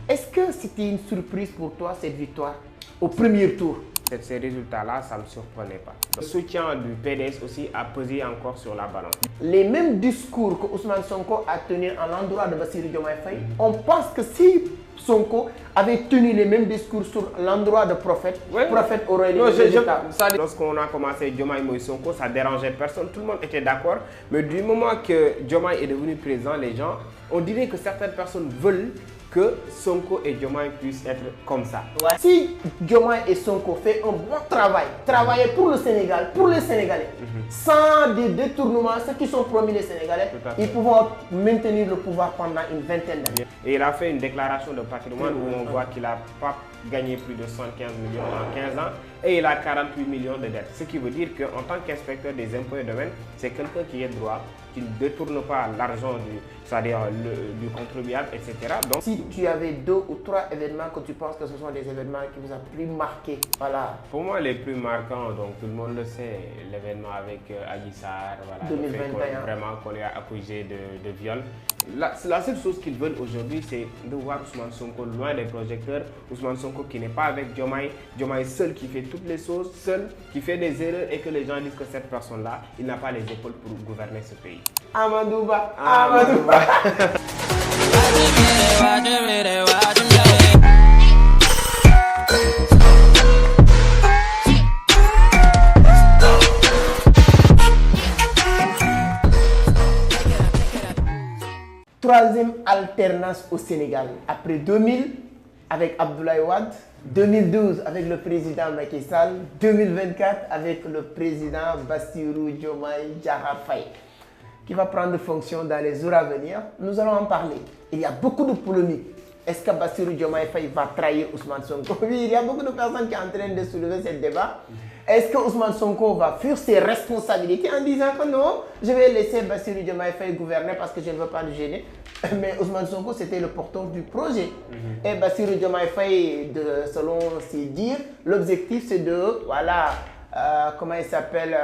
Est-ce que c'était une surprise pour toi cette victoire au premier tour? Ces résultats-là, ça ne me surprenait pas. Le soutien du PDS aussi a pesé encore sur la balance. Les mêmes discours que Ousmane Sonko a tenus à l'endroit de Bassirou Diomaye Faye, on pense que si Sonko avait tenu les mêmes discours sur l'endroit de Prophète, Prophète aurait les résultats. Lorsqu'on a commencé Diomaye Moïse Sonko, ça dérangeait personne, tout le monde était d'accord. Mais du moment que Diomaye est devenu président, les gens, on dirait que certaines personnes veulent que Sonko et Diomaye puissent être comme ça. Ouais. Si Diomaye et Sonko font un bon travail, travailler pour le Sénégal, pour les Sénégalais, sans des détournements, ceux qui sont promis les Sénégalais, ils pourront maintenir le pouvoir pendant une vingtaine d'années. Et il a fait une déclaration de patrimoine où on voit qu'il n'a pas gagné plus de 75 millions en 15 ans et il a 48 millions de dettes. Ce qui veut dire qu'en tant qu'inspecteur des impôts et domaines, c'est quelqu'un qui est droit, qui ne détourne pas l'argent du contribuable, etc. Donc, si tu avais 2 ou 3 événements que tu penses que ce sont des événements qui vous ont plus marqué, voilà. Pour moi, les plus marquants, donc tout le monde le sait, l'événement avec Adji Sarr, voilà, 2021. Vraiment qu'on est accusé de viol. La seule chose qu'ils veulent aujourd'hui, c'est de voir Ousmane Sonko loin des projecteurs. Ousmane Sonko qui n'est pas avec Diomaye, Diomaye seul qui fait toutes les choses, seul qui fait des erreurs et que les gens disent que cette personne-là, il n'a pas les épaules pour gouverner ce pays. Amadouba, Amadouba. Troisième alternance au Sénégal. Après 2000, avec Abdoulaye Wade, 2012 avec le président Macky Sall, 2024 avec le président Bassirou Diomaye Diakhar Faye, qui va prendre fonction dans les jours à venir. Nous allons en parler. Il y a beaucoup de polémiques. Est-ce que Bassirou Diomaye Faye va trahir Ousmane Sonko? Oui, il y a beaucoup de personnes qui sont en train de soulever ce débat. Est-ce que Ousmane Sonko va fuir ses responsabilités en disant que non, je vais laisser Bassirou Diomaye Faye gouverner parce que je ne veux pas le gêner? Mais Ousmane Sonko, c'était le porteur du projet. Et Bassirou Diomaye Faye, selon ses dires, l'objectif c'est de, voilà, comment il s'appelle,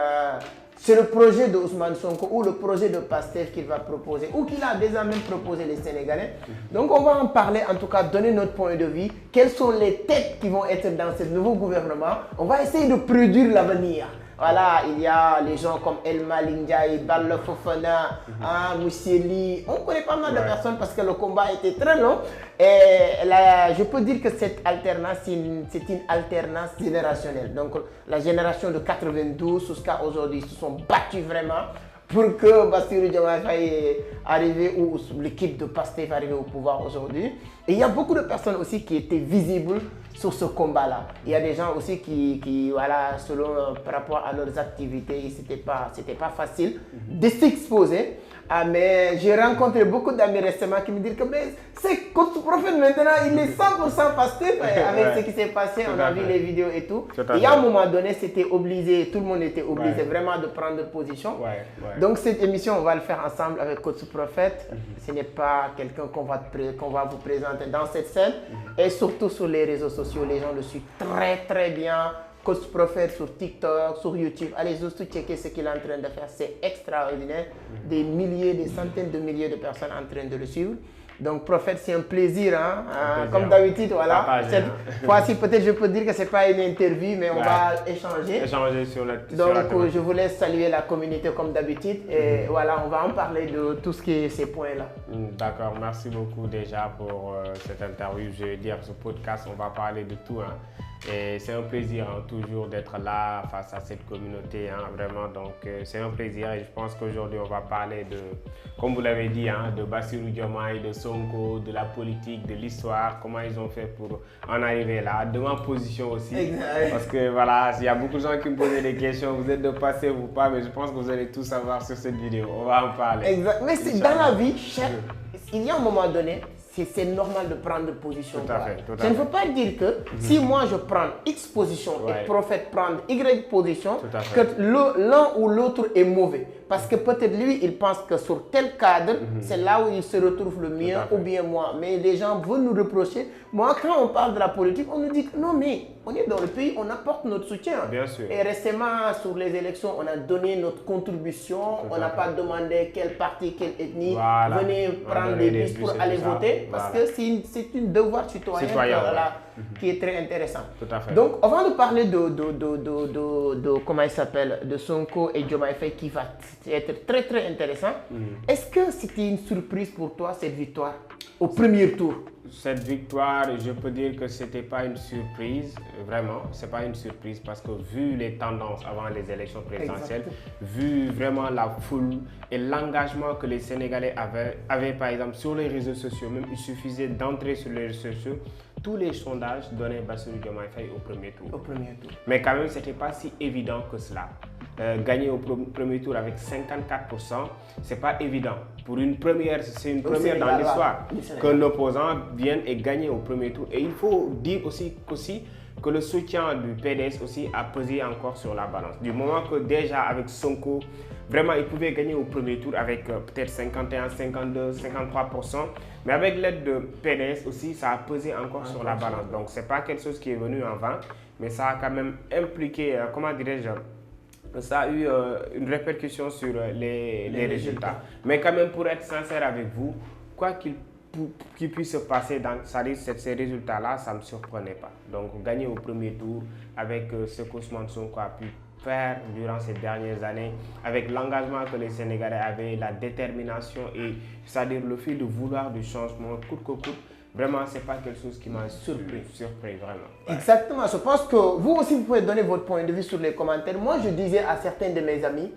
c'est le projet de Ousmane Sonko ou le projet de Pastef qu'il va proposer ou qu'il a déjà même proposé les Sénégalais. Donc on va en parler, en tout cas donner notre point de vue. Quelles sont les têtes qui vont être dans ce nouveau gouvernement? On va essayer de prédire l'avenir. Voilà, il y a les gens comme El Malick Ndiaye, Balla Fofana, Moussieli. On connaît pas mal de personnes parce que le combat était très long. Et là, je peux dire que cette alternance, c'est une alternance générationnelle. Donc la génération de 92 jusqu'à aujourd'hui se sont battus vraiment pour que Bassirou Diomaye Faye arrive ou l'équipe de Pastef arrive au pouvoir aujourd'hui. Et il y a beaucoup de personnes aussi qui étaient visibles sur ce combat-là. Il y a des gens aussi qui voilà, selon par rapport à leurs activités, c'était pas facile de s'exposer. Mais j'ai rencontré beaucoup d'amis récemment qui me disent que c'est Coach Prophète maintenant, il est 100% Pastef avec ce qui s'est passé, on a vu les vidéos et tout. Et à un moment donné, c'était obligé, tout le monde était obligé vraiment de prendre position. Donc cette émission, on va le faire ensemble avec Coach Prophète. Ce n'est pas quelqu'un qu'on va vous présenter dans cette scène. Et surtout sur les réseaux sociaux, les gens le suivent très bien. Coach Prophète sur TikTok, sur YouTube. Allez juste checker ce qu'il est en train de faire. C'est extraordinaire. Des milliers, des centaines de milliers de personnes en train de le suivre. Donc Prophète, c'est un plaisir. Comme d'habitude, voilà. Cette fois-ci, peut-être je peux dire que ce n'est pas une interview, mais on va échanger. Échanger sur la Donc je vous laisse saluer la communauté comme d'habitude. Et voilà, on va en parler de tout ce qui est ces points-là. D'accord, merci beaucoup déjà pour cette interview. Je veux dire, ce podcast, on va parler de tout. Et c'est un plaisir toujours d'être là face à cette communauté, vraiment. Donc c'est un plaisir et je pense qu'aujourd'hui on va parler de, comme vous l'avez dit, de Bassirou Diomaye, de Sonko, de la politique, de l'histoire, comment ils ont fait pour en arriver là, de ma position aussi. Exact. Parce que voilà, il y a beaucoup de gens qui me posaient des questions, vous êtes de passé ou pas, mais je pense que vous allez tout savoir sur cette vidéo. On va en parler. Exact. Mais c'est dans la vie, il y a un moment donné, c'est normal de prendre position. Je ne veux pas dire que si moi je prends X position et Prophète prend Y position, que l'un ou l'autre est mauvais. Parce que peut-être lui, il pense que sur tel cadre, c'est là où il se retrouve le mieux ou bien moi. Mais les gens veulent nous reprocher. Moi, quand on parle de la politique, on nous dit que non, mais on est dans le pays, on apporte notre soutien. Bien sûr. Et récemment, sur les élections, on a donné notre contribution. On n'a pas demandé quel parti, quelle ethnie. Voilà. Venez prendre des bus pour aller voter. Parce que c'est une devoir citoyen qui est très intéressant. Tout à fait. Donc, avant de parler de comment il s'appelle, de Sonko et Diomaye Faye qui va être très très intéressant, est-ce que c'était une surprise pour toi cette victoire au premier tour? Cette victoire, je peux dire que ce n'était pas une surprise, vraiment, ce n'est pas une surprise parce que vu les tendances avant les élections présidentielles, vu vraiment la foule et l'engagement que les Sénégalais avaient par exemple sur les réseaux sociaux, même il suffisait d'entrer sur les réseaux sociaux, tous les sondages donnaient Bassirou Diomaye Faye au premier tour. Mais quand même, ce n'était pas si évident que cela. Gagner au premier tour avec 54%, c'est pas évident. Pour une première, c'est une première dans l'histoire qu'un opposant vienne et gagne au premier tour. Et il faut dire aussi que le soutien du PDS aussi a pesé encore sur la balance. Du moment que déjà avec Sonko, vraiment il pouvait gagner au premier tour avec peut-être 51, 52, 53%. Mais avec l'aide de PDS aussi, ça a pesé encore sur la balance. Donc c'est pas quelque chose qui est venu en vain, mais ça a quand même impliqué, comment dirais-je, ça a eu une répercussion sur les résultats. Mais quand même, pour être sincère avec vous, quoi qu'il puisse se passer dans ces résultats-là, ça ne me surprenait pas. Donc, gagner au premier tour avec ce qu'Ousmane Sonko a pu faire durant ces dernières années, avec l'engagement que les Sénégalais avaient, la détermination et c'est-à-dire le fait de vouloir du changement coûte que coûte. Vraiment, ce n'est pas quelque chose qui m'a surpris vraiment. Ouais. Exactement. Je pense que vous aussi, vous pouvez donner votre point de vue sur les commentaires. Moi, je disais à certains de mes amis,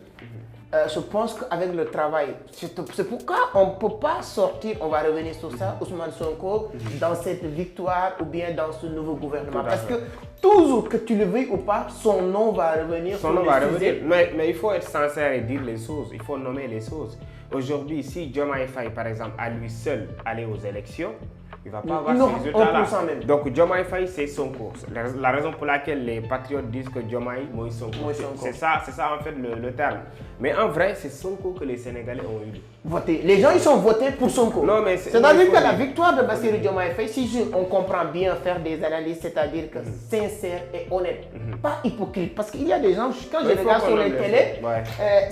je pense qu'avec le travail, c'est pourquoi on ne peut pas sortir, on va revenir sur ça, Ousmane Sonko, dans cette victoire ou bien dans ce nouveau gouvernement. Parce que toujours que tu le veuilles ou pas, son nom va revenir. Son nom va revenir. Mais il faut être sincère et dire les choses, il faut nommer les choses. Aujourd'hui, si Diomaye Faye, par exemple, à lui seul aller aux élections, il ne va pas avoir ces résultats-là. Donc Diomaye Faye, c'est Sonko. La raison pour laquelle les patriotes disent que Diomaye, Moïse Sonko. C'est ça en fait le terme. Mais en vrai, c'est Sonko que les Sénégalais ont eu. Voté. Les gens, ils sont votés pour Sonko. C'est-à-dire que la victoire de Bassirou Diomaye Faye, si on comprend bien faire des analyses, c'est-à-dire que sincère et honnête, pas hypocrite. Parce qu'il y a des gens, quand je regarde sur les télés,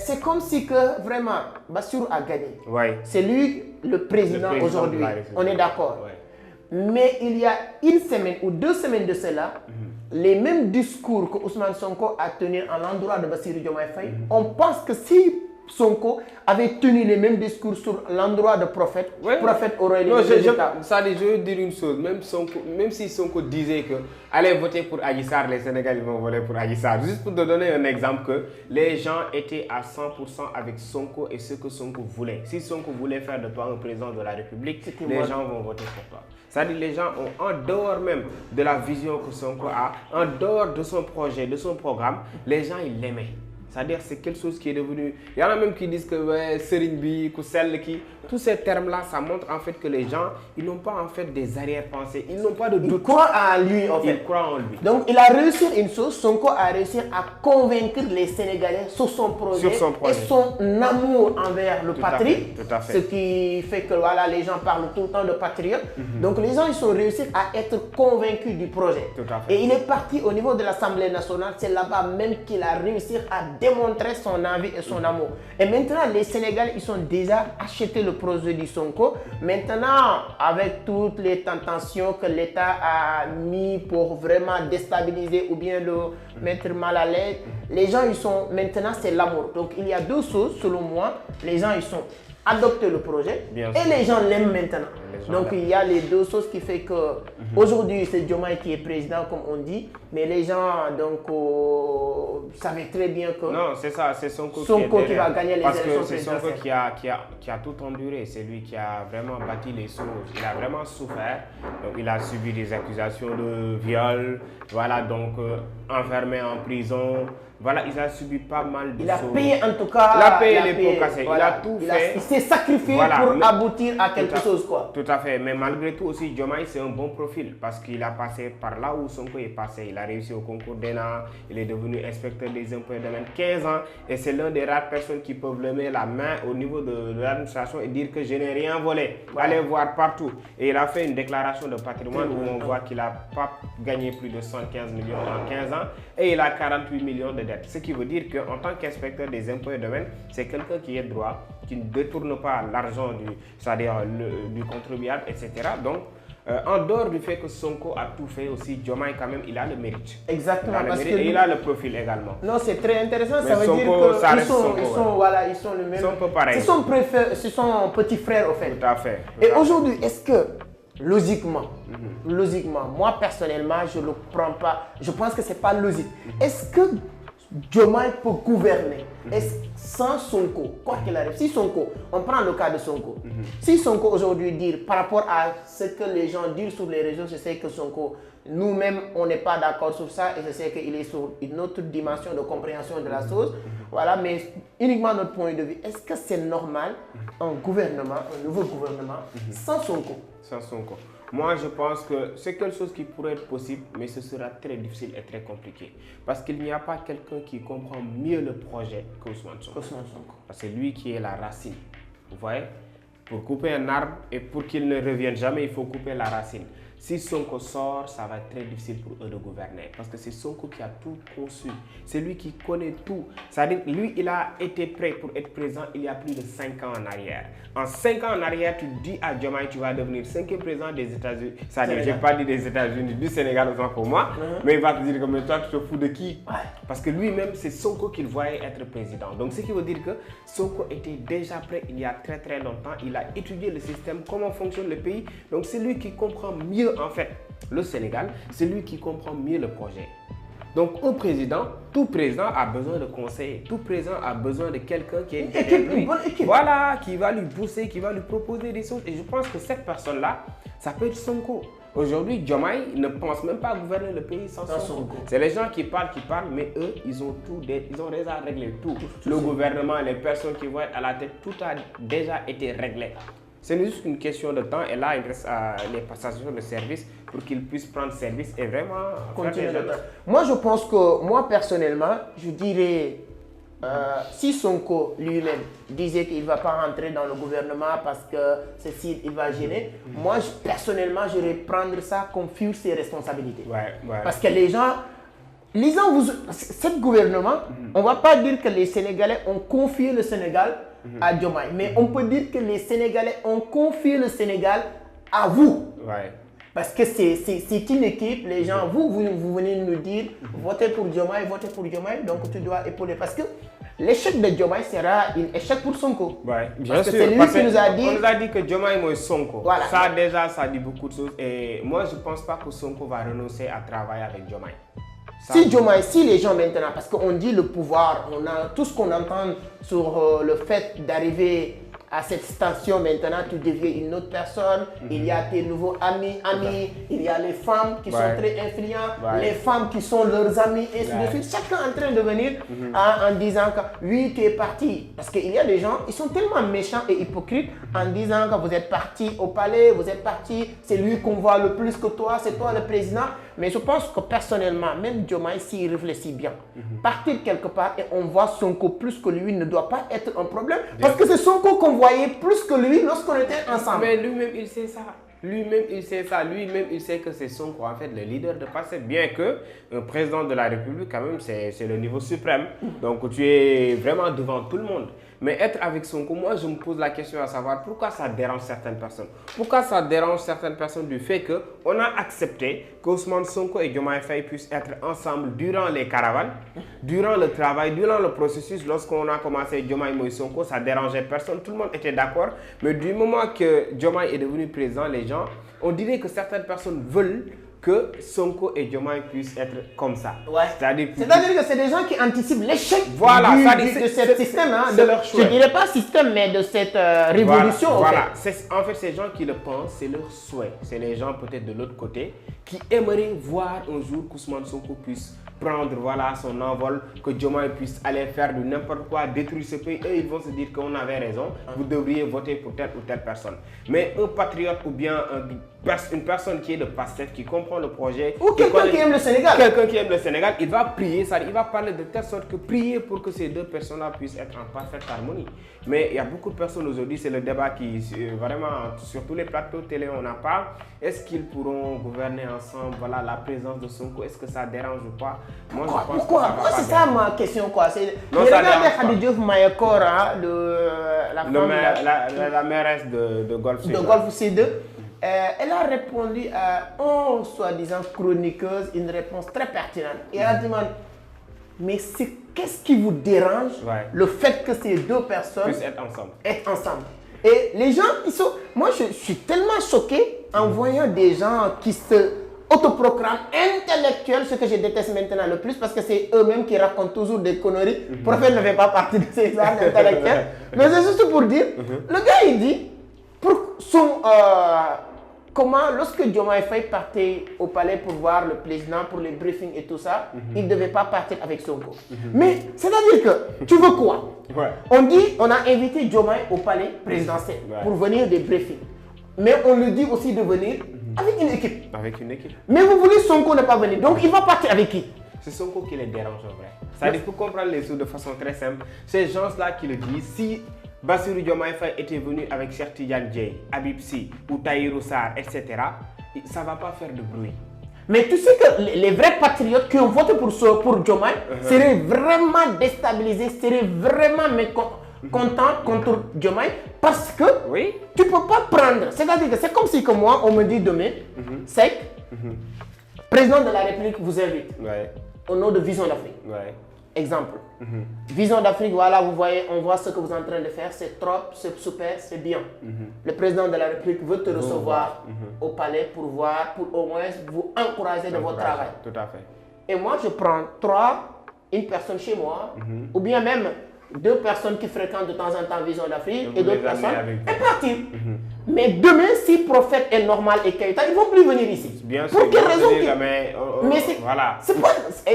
c'est comme si que vraiment Bassirou a gagné. C'est lui le président aujourd'hui. On est d'accord. Mais il y a une semaine ou 2 semaines de cela, les mêmes discours que Ousmane Sonko a tenus à l'endroit de Bassirou Diomaye Faye, on pense que si Sonko avait tenu les mêmes discours sur l'endroit de prophète, prophète aurait eu des résultats. Je veux dire une chose, même si Sonko disait que allez voter pour Adji Sarr, les Sénégalais vont voter pour Adji Sarr. Juste pour te donner un exemple, que les gens étaient à 100% avec Sonko et ce que Sonko voulait. Si Sonko voulait faire de toi un président de la République, les gens vont voter pour toi. C'est-à-dire les gens ont, en dehors même de la vision que Sonko a, en dehors de son projet, de son programme, les gens ils l'aimaient. C'est-à-dire c'est quelque chose qui est devenu... Il y en a même qui disent que Serigne Bi, Koussel qui... Tous ces termes-là, ça montre en fait que les gens, ils n'ont pas en fait des arrière-pensées, ils n'ont pas de doute. Ils croient en lui en fait. Ils croient en lui. Donc il a réussi une chose, Sonko a réussi à convaincre les Sénégalais sur son projet, et son amour envers le patrie. Tout à fait. Ce qui fait que voilà, les gens parlent tout le temps de patriotes. Donc les gens, ils sont réussi à être convaincus du projet. Tout à fait. Et il est parti au niveau de l'Assemblée nationale, c'est là-bas même qu'il a réussi à démontrer son envie et son amour. Et maintenant, les Sénégalais, ils ont déjà acheté le projet du Sonko. Maintenant, avec toutes les tentations que l'État a mis pour vraiment déstabiliser ou bien le mettre mal à l'aise, les gens, ils sont, maintenant, c'est l'amour. Donc, il y a 2 choses, selon moi. Les gens, ils sont adopté le projet et les gens l'aiment maintenant. Donc il y a les 2 choses qui fait que aujourd'hui c'est Diomaye qui est président comme on dit, mais les gens donc savaient très bien que non, c'est ça, c'est Sonko qui va gagner les élections présidentielles. Parce que c'est Sonko qui a tout enduré, c'est lui qui a vraiment bâti les choses, il a vraiment souffert, donc il a subi des accusations de viol, voilà, donc enfermé en prison. Voilà, il a subi pas mal de choses. Il a payé en tout cas. Il a payé les pots cassés. Voilà. Il a tout fait. Il s'est sacrifié pour aboutir à quelque chose, quoi. Tout à fait. Mais malgré tout aussi, Diomaye, c'est un bon profil parce qu'il a passé par là où Sonko est passé. Il a réussi au concours d'ENA, il est devenu inspecteur des impôts et domaines 15 ans et c'est l'un des rares personnes qui peuvent lever la main au niveau de l'administration et dire que je n'ai rien volé. Allez voir partout. Et il a fait une déclaration de patrimoine où on voit qu'il n'a pas gagné plus de 115 millions en 15 ans et il a 48 millions de dettes. Ce qui veut dire qu'en tant qu'inspecteur des impôts et domaines, c'est quelqu'un qui est droit, qui ne détourne pas l'argent du contribuable, etc. Donc, en dehors du fait que Sonko a tout fait aussi, Diomaye quand même, il a le mérite. Exactement. Et il a le profil également. Non, c'est très intéressant. Mais ça veut Sonko, dire ça qu'ils reste sont, Sonko, ils sont le même. Ils sont un peu pareils. C'est son petit frère, au fait. Tout à fait. Et aujourd'hui, est-ce que, logiquement, moi personnellement, je ne le prends pas. Je pense que ce n'est pas logique. Est-ce que Diomaye peut gouverner sans Sonko, quoi qu'il arrive? Si Sonko, on prend le cas de Sonko. Si Sonko aujourd'hui dit, par rapport à ce que les gens disent sur les réseaux, je sais que Sonko, nous-mêmes, on n'est pas d'accord sur ça et je sais qu'il est sur une autre dimension de compréhension de la chose. Voilà, mais uniquement notre point de vue, est-ce que c'est normal un gouvernement, un nouveau gouvernement, sans Sonko? Sans Sonko. Moi, je pense que c'est quelque chose qui pourrait être possible, mais ce sera très difficile et très compliqué. Parce qu'il n'y a pas quelqu'un qui comprend mieux le projet qu'Ousmane Sonko. Parce que c'est lui qui est la racine. Vous voyez? Pour couper un arbre et pour qu'il ne revienne jamais, il faut couper la racine. Si Sonko sort, ça va être très difficile pour eux de gouverner. Parce que c'est Sonko qui a tout conçu. C'est lui qui connaît tout. C'est-à-dire, lui, il a été prêt pour être président il y a plus de 5 ans en arrière. En 5 ans en arrière, tu dis à Diomaye, tu vas devenir 5e président des États-Unis. C'est-à-dire, je n'ai pas dit des États-Unis, du Sénégal autant pour moi. Mais il va te dire, mais toi, tu te fous de qui? Parce que lui-même, c'est Sonko qu'il voyait être président. Donc, ce qui veut dire que Sonko était déjà prêt il y a très très longtemps. Il a étudié le système, comment fonctionne le pays. Donc, c'est lui qui comprend mieux en fait le Sénégal, c'est lui qui comprend mieux le projet. Donc un président, tout président a besoin de conseillers, tout président a besoin de quelqu'un qui est une bonne équipe. Voilà, qui va lui pousser, qui va lui proposer des choses. Et je pense que cette personne-là, ça peut être Sonko. Aujourd'hui, Diomaye ne pense même pas gouverner le pays sans Sonko. C'est les gens qui parlent, mais eux, ils ont déjà réglé tout. Le gouvernement, les personnes qui vont être à la tête, tout a déjà été réglé. C'est juste une question de temps et là, il reste à les passations de service pour qu'ils puissent prendre service et vraiment continuer. Moi, je pense que, moi personnellement, je dirais, si Sonko lui-même disait qu'il ne va pas rentrer dans le gouvernement parce que ceci, il va gêner, moi, personnellement, je vais prendre ça comme fuir ses responsabilités. Parce que les gens, ce gouvernement, on ne va pas dire que les Sénégalais ont confié le Sénégal à Diomaye. Mais on peut dire que les Sénégalais ont confié le Sénégal à vous. Parce que c'est une équipe, les gens, vous venez nous dire, votez pour Diomaye, donc tu dois épauler. Parce que l'échec de Diomaye sera un échec pour Sonko. Bien sûr, c'est lui qui nous a dit... On nous a dit que Diomaye est Sonko. Voilà. Ça déjà, ça dit beaucoup de choses. Et moi, je ne pense pas que Sonko va renoncer à travailler avec Diomaye. Si les gens maintenant, parce qu'on dit le pouvoir, on a tout ce qu'on entend sur le fait d'arriver à cette station maintenant, tu deviens une autre personne, il y a tes nouveaux amis, il y a les femmes qui sont très influentes, les femmes qui sont leurs amis, et ainsi de suite. Chacun en train de venir en disant que oui, tu es parti. Parce qu'il y a des gens, ils sont tellement méchants et hypocrites en disant que vous êtes parti au palais, vous êtes parti, c'est lui qu'on voit le plus que toi, c'est toi le président. Mais je pense que personnellement, même Diomaye, s'il réfléchit bien, partir quelque part et on voit Sonko plus que lui ne doit pas être un problème. Parce que c'est Sonko qu'on voyait plus que lui lorsqu'on était ensemble. Mais lui-même, il sait ça. Lui-même, il sait ça. Lui-même, il sait que c'est Sonko, en fait, le leader de passé. Bien que un président de la République, quand même, c'est le niveau suprême. Donc, tu es vraiment devant tout le monde. Mais être avec Sonko, moi, je me pose la question à savoir pourquoi ça dérange certaines personnes. Pourquoi ça dérange certaines personnes du fait qu'on a accepté qu'Ousmane Sonko et Diomaye Faye puissent être ensemble durant les caravanes, durant le travail, durant le processus. Lorsqu'on a commencé Diomaye et Sonko, ça dérangeait personne. Tout le monde était d'accord. Mais du moment que Diomaye est devenu président, les gens, on dirait que certaines personnes veulent que Sonko et Diomaye puissent être comme ça. C'est-à-dire que c'est des gens qui anticipent l'échec de ce système. Je ne dirais pas système, mais de cette révolution. En fait, ces gens qui le pensent, c'est leur souhait. C'est les gens peut-être de l'autre côté qui aimeraient voir un jour qu'Ousmane Sonko puisse prendre voilà, son envol, que Diomaye puisse aller faire de n'importe quoi, détruire ce pays. Eux, ils vont se dire qu'on avait raison, vous devriez voter pour telle ou telle personne. Mais un patriote ou bien une personne qui est de PASTEF, qui comprend le projet, ou quelqu'un qui aime le Sénégal. Quelqu'un qui aime le Sénégal, il va prier, il va parler de telle sorte que prier pour que ces deux personnes-là puissent être en parfaite harmonie. Mais il y a beaucoup de personnes aujourd'hui, c'est le débat qui, vraiment, sur tous les plateaux télé, on en parle. Est-ce qu'ils pourront gouverner ensemble? Voilà, la présence de Sonko, est-ce que ça dérange ou pas? Moi, je pense pourquoi? que ça va c'est ça ma question, quoi. Non, ça dérange Khady Diouf Mayakor, la mairesse de Golf Sud. De Golf Sud. Elle a répondu à une soi-disant chroniqueuse une réponse très pertinente. Et elle a demandé, mais qu'est-ce qui vous dérange le fait que ces deux personnes puissent être ensemble. Et les gens, moi je suis tellement choqué en voyant des gens qui se autoproclament intellectuels, ce que je déteste maintenant le plus parce que c'est eux-mêmes qui racontent toujours des conneries. Le prophète ne fait pas partie de ces gens intellectuels. Mais c'est juste pour dire, le gars il dit, comment, lorsque Diomaye Faye partait au palais pour voir le président, pour les briefings et tout ça, il ne devait pas partir avec Sonko. Mais c'est-à-dire que, tu veux quoi? On a invité Diomaye au palais présidentiel pour venir des briefings. Mais on lui dit aussi de venir avec une équipe. Mais vous voulez Sonko ne pas venir, donc il va partir avec qui? C'est Sonko qui les dérange en vrai. C'est-à-dire qu'il faut comprendre les choses de façon très simple. Ces gens-là qui le disent, si Bassirou Diomaye Faye était venu avec Cheikh Tidiane Dièye, Habib Sy ou Tahirou Sarr, etc., ça ne va pas faire de bruit. Mais tu sais que les vrais patriotes qui ont voté pour Diomaye seraient vraiment déstabilisés, seraient vraiment contents contre Diomaye parce que tu ne peux pas prendre. C'est-à-dire que c'est comme si que moi, on me dit demain, Seck, président de la République vous invite au nom de Vision d'Afrique. Exemple. Vision d'Afrique, voilà, vous voyez, on voit ce que vous êtes en train de faire, c'est trop, c'est super, c'est bien. Le président de la République veut te recevoir au palais pour voir, pour au moins vous encourager dans votre travail. Tout à fait. Et moi, je prends une personne chez moi, ou bien même 2 personnes qui fréquentent de temps en temps Vision d'Afrique et d'autres personnes, et partir. Mais demain, si Prophète est normal et Keïta, ils ne vont plus venir ici. Bien sûr. Pour quelle raison? Mais c'est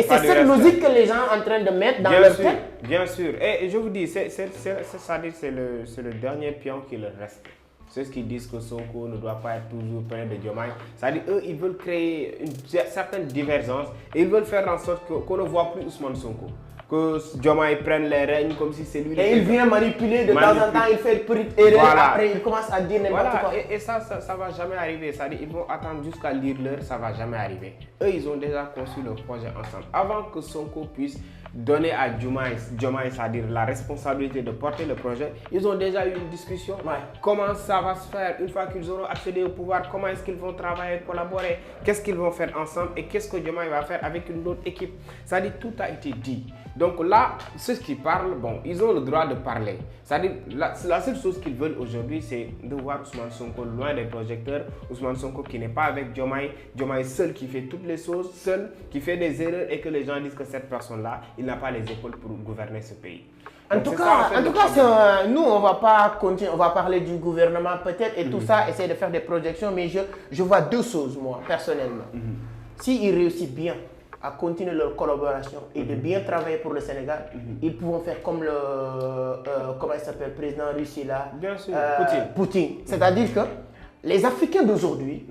cette logique que les gens sont en train de mettre dans leur tête. Bien sûr. Et je vous dis, c'est le dernier pion qui leur reste. Ceux qui disent que Sonko ne doit pas être toujours près de Diomaye. C'est-à-dire eux, ils veulent créer une certaine divergence et ils veulent faire en sorte qu'on ne voit plus Ousmane Sonko. Que Diomaye prenne les règnes comme si c'est lui. Et il vient manipuler de temps en temps, il fait une petite erreur, après il commence à dire n'importe quoi. Et ça ne va jamais arriver. C'est-à-dire ils vont attendre jusqu'à lire l'heure, ça ne va jamais arriver. Eux, ils ont déjà conçu le projet ensemble. Avant que Sonko puisse donner à Diomaye, c'est-à-dire la responsabilité de porter le projet, ils ont déjà eu une discussion. Comment ça va se faire une fois qu'ils auront accédé au pouvoir? Comment est-ce qu'ils vont travailler, collaborer? Qu'est-ce qu'ils vont faire ensemble? Et qu'est-ce que Diomaye va faire avec une autre équipe? C'est-à-dire tout a été dit. Donc là, ceux qui parlent, bon, ils ont le droit de parler. C'est-à-dire, la seule chose qu'ils veulent aujourd'hui, c'est de voir Ousmane Sonko loin des projecteurs. Ousmane Sonko qui n'est pas avec Diomaye. Diomaye seul qui fait toutes les choses, seul qui fait des erreurs et que les gens disent que cette personne-là, il n'a pas les épaules pour gouverner ce pays. En tout cas, nous, on ne va pas continuer, on va parler du gouvernement peut-être et tout ça, essayer de faire des projections, mais je vois 2 choses, moi, personnellement. S'ils réussissent bien à continuer leur collaboration et de bien travailler pour le Sénégal, ils pourront faire comme comment il s'appelle, président russe là, bien sûr, Poutine. C'est-à-dire que les Africains d'aujourd'hui,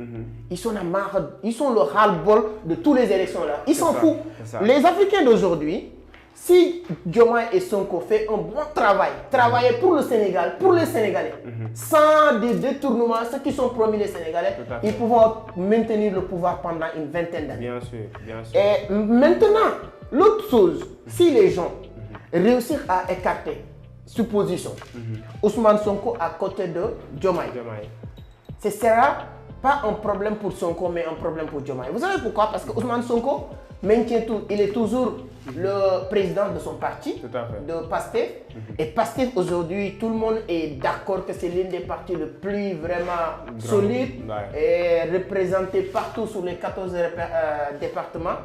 ils sont le ras-le-bol de toutes les élections là. Ils s'en foutent. Les Africains d'aujourd'hui, si Diomaye et Sonko font un bon travail, travailler pour le Sénégal, pour les Sénégalais, sans des détournements, ceux qui sont promis les Sénégalais, ils pourront maintenir le pouvoir pendant une vingtaine d'années. Bien sûr, bien sûr. Et maintenant, l'autre chose, si les gens réussissent à écarter supposition, Ousmane Sonko à côté de Diomaye, ce ne sera pas un problème pour Sonko, mais un problème pour Diomaye. Vous savez pourquoi? Parce que Ousmane Sonko maintient tout, il est toujours le président de son parti, de PASTEF. Et PASTEF aujourd'hui, tout le monde est d'accord que c'est l'une des partis le plus vraiment solide et représenté partout sur les 14 départements.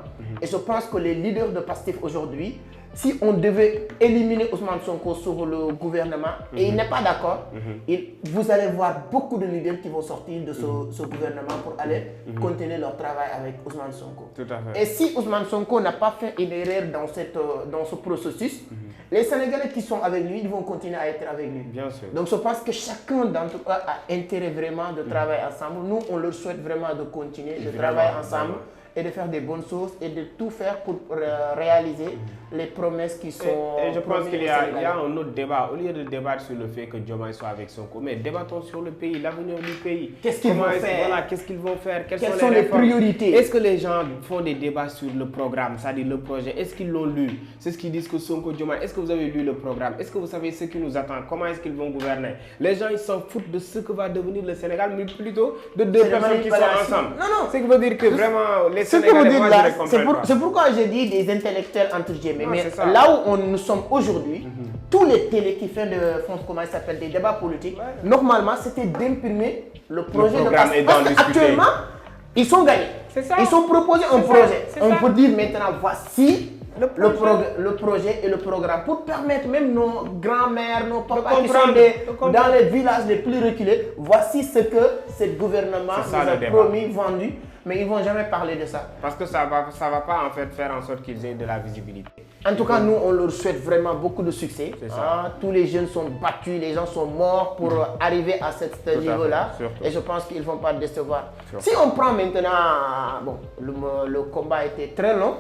Et je pense que les leaders de PASTEF aujourd'hui, si on devait éliminer Ousmane Sonko sur le gouvernement et il n'est pas d'accord, vous allez voir beaucoup de leaders qui vont sortir de ce gouvernement pour aller continuer leur travail avec Ousmane Sonko. Tout à fait. Et si Ousmane Sonko n'a pas fait une erreur dans ce processus, les Sénégalais qui sont avec lui, ils vont continuer à être avec lui. Bien sûr. Donc je pense que chacun d'entre eux a intérêt vraiment de travailler ensemble. Nous, on leur souhaite vraiment de continuer, de travailler ensemble. Et de faire des bonnes choses et de tout faire pour réaliser les promesses qui sont. Et je pense qu'il y a un autre débat. Au lieu de débattre sur le fait que Diomaye soit avec Sonko, mais débattons sur le pays, l'avenir du pays. Qu'est-ce qu'ils vont faire? Voilà, qu'est-ce qu'ils vont faire? Quelles sont les priorités? Est-ce que les gens font des débats sur le programme, c'est-à-dire le projet? Est-ce qu'ils l'ont lu? C'est ce qu'ils disent que Sonko, Diomaye. Est-ce que vous avez lu le programme? Est-ce que vous savez ce qui nous attend? Comment est-ce qu'ils vont gouverner? Les gens, ils s'en foutent de ce que va devenir le Sénégal, mais plutôt de deux personnes qui sont ensemble. Non. Ce qui veut dire que vraiment, les Sénégalais, c'est pourquoi je dis des intellectuels entre guillemets. Mais là où nous sommes aujourd'hui, tous les télés qui font comment ça s'appelle, des débats politiques, normalement c'était d'imprimer le projet. Programme est dans le actuellement, ils sont gagnés. Ils sont proposés un projet. On peut dire maintenant, voici le projet et le programme pour permettre même nos grands-mères, nos papas qui sont dans les villages les plus reculés, voici ce que ce gouvernement nous a promis, vendu. Mais ils ne vont jamais parler de ça. Parce que ça va pas en fait faire en sorte qu'ils aient de la visibilité. En tout cas, nous, on leur souhaite vraiment beaucoup de succès. Tous les jeunes sont battus, les gens sont morts pour arriver à ce niveau-là. Et je pense qu'ils ne vont pas décevoir. Si on prend maintenant, bon, le combat était très long.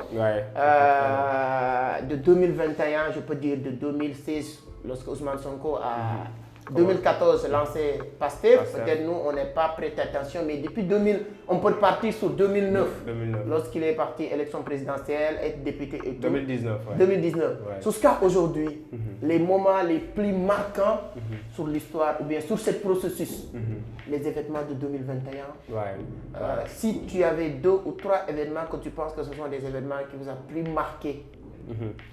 De 2021, je peux dire de 2016, lorsque Ousmane Sonko a 2014 lancé Pastef, peut-être nous on n'est pas prêté attention, mais depuis 2000, on peut partir sur 2009, lorsqu'il est parti élection présidentielle, être député et tout. 2019. Jusqu'à aujourd'hui, les moments les plus marquants sur l'histoire ou bien sur ce processus, les événements de 2021. Si tu avais 2 ou 3 événements que tu penses que ce sont des événements qui vous ont plus marqué.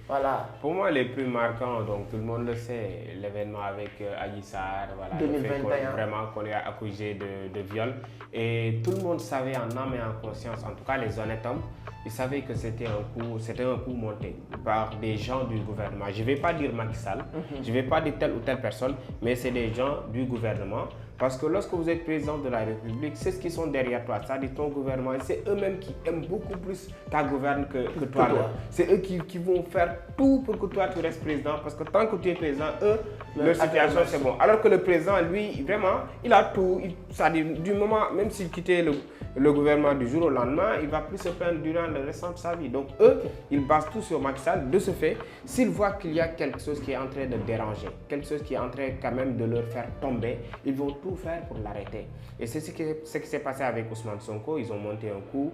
Voilà. Pour moi, les plus marquants, donc tout le monde le sait, l'événement avec Adji Sarr, voilà, 2021. Vraiment qu'on est accusé de viol. Et tout le monde savait en âme et en conscience, en tout cas les honnêtes hommes, ils savaient que c'était un coup monté par des gens du gouvernement. Je ne vais pas dire Macky Sall, je ne vais pas dire telle ou telle personne, mais c'est des gens du gouvernement. Parce que lorsque vous êtes président de la République, c'est ce qui sont derrière toi, c'est-à-dire ton gouvernement. C'est eux-mêmes qui aiment beaucoup plus ta gouverne que toi. C'est eux qui vont faire tout pour que toi tu restes président. Parce que tant que tu es président, leur situation c'est bon. Alors que le président, lui, vraiment, il a tout. C'est-à-dire du moment, même s'il quittait le gouvernement du jour au lendemain, il ne va plus se plaindre durant le restant de sa vie. Donc eux, ils basent tout sur Macky Sall. De ce fait, s'ils voient qu'il y a quelque chose qui est en train de déranger, quelque chose qui est en train quand même de leur faire tomber, ils vont tout faire pour l'arrêter. Et c'est ce qui s'est passé avec Ousmane Sonko. Ils ont monté un coup,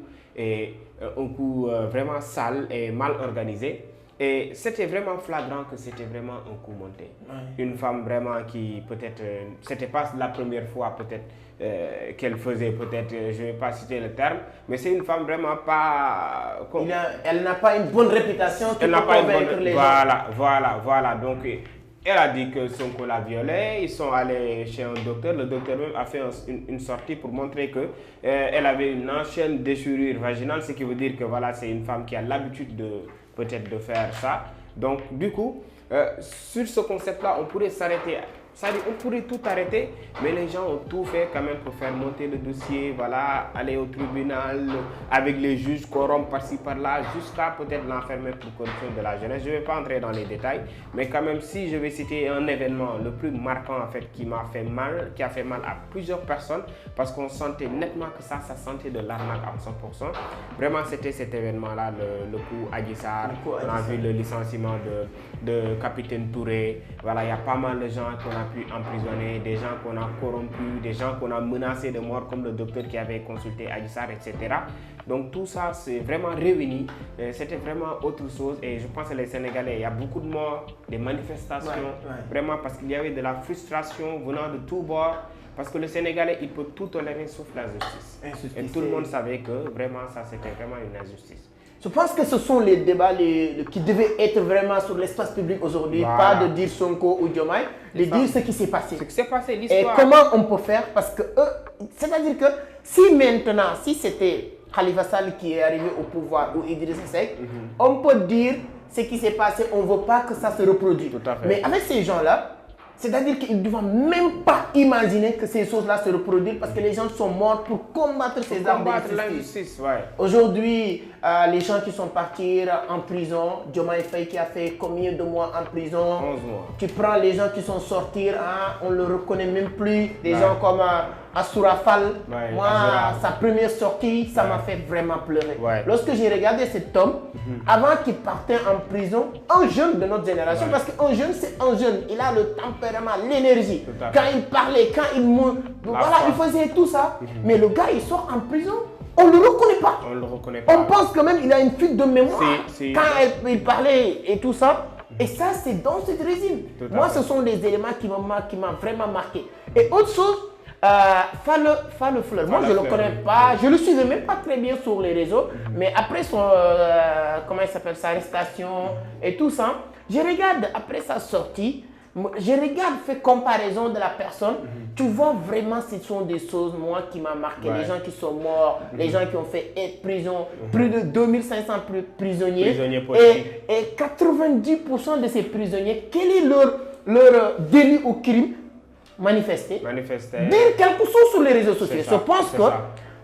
vraiment sale et mal organisé. Et c'était vraiment flagrant que c'était vraiment un coup monté. Une femme vraiment qui peut-être, c'était pas la première fois peut-être qu'elle faisait, peut-être, je ne vais pas citer le terme, mais c'est une femme vraiment pas... Elle n'a pas une bonne réputation qui peut convaincre les gens. Voilà. Donc, elle a dit que Sonko l'a violée, ils sont allés chez un docteur, le docteur même a fait une sortie pour montrer qu'elle avait une ancienne déchirure vaginale, ce qui veut dire que voilà, c'est une femme qui a l'habitude peut-être de faire ça. Donc du coup, sur ce concept-là, on pourrait s'arrêter. C'est-à-dire on pourrait tout arrêter, mais les gens ont tout fait quand même pour faire monter le dossier, voilà, aller au tribunal avec les juges corrompus par-ci par-là, jusqu'à peut-être l'enfermer pour corruption de la jeunesse. Je ne vais pas entrer dans les détails, mais quand même si je vais citer un événement le plus marquant en fait qui m'a fait mal, qui a fait mal à plusieurs personnes, parce qu'on sentait nettement que ça sentait de l'arnaque à 100%. Vraiment c'était cet événement-là, le coup Adji Sarr, on a vu le licenciement de Capitaine Touré, voilà, il y a pas mal de gens qu'on a pu emprisonner, des gens qu'on a corrompus, des gens qu'on a menacés de mort comme le docteur qui avait consulté Adji Sarr, etc. Donc tout ça c'est vraiment réuni, c'était vraiment autre chose et je pense que les Sénégalais, il y a beaucoup de morts, des manifestations, vraiment parce qu'il y avait de la frustration venant de tous bords. Parce que le Sénégalais, il peut tout tolérer sauf la justice. Et tout le monde savait que vraiment ça c'était vraiment une injustice. Je pense que ce sont les débats qui devaient être vraiment sur l'espace public aujourd'hui, pas de dire Sonko ou Diomaye, de dire ce qui s'est passé. Ce qui s'est passé, l'histoire. Et comment on peut faire, parce que c'est-à-dire que si maintenant, si c'était Khalifa Sall qui est arrivé au pouvoir ou Idrissa Seck, on peut dire ce qui s'est passé, on ne veut pas que ça se reproduise. Tout à fait. Mais avec ces gens-là, C'est-à-dire qu'ils ne doivent même pas imaginer que ces choses-là se reproduisent parce que les gens sont morts pour combattre ces armes d'injustice. Ouais. Aujourd'hui, les gens qui sont partis en prison, Diomaye Faye qui a fait combien de mois en prison? 11 mois. Tu prends les gens qui sont sortis, on ne le reconnaît même plus. Des gens comme Assoura Fall. Ouais, Moi, sa première sortie, ça m'a fait vraiment pleurer. Ouais. Lorsque j'ai regardé cet homme, avant qu'il partait en prison, un jeune de notre génération, parce qu'un jeune, c'est un jeune, il a le tempérament, l'énergie. Quand il parlait, quand il voilà, il faisait tout ça. Mais le gars, il sort en prison, on ne le reconnaît pas. On le reconnaît pas. On pense quand même qu'il a une fuite de mémoire quand il parlait et tout ça. Et ça, c'est dans cette résine. Moi, ce sont des éléments qui m'ont vraiment marqué. Et autre chose, Fall Fleur, moi je ne le connais pas, je ne le suivais même pas très bien sur les réseaux, mais après comment il s'appelle, sa arrestation et tout ça, je regarde après sa sortie, je regarde, fais comparaison de la personne, tu vois vraiment ce sont des choses, moi, qui m'ont marqué, les gens qui sont morts, les gens qui ont fait prison, plus de 2500 prisonniers, et 90% de ces prisonniers, quel est leur délit ou crime? Manifester. Dire quelque chose sur les réseaux sociaux. Je pense que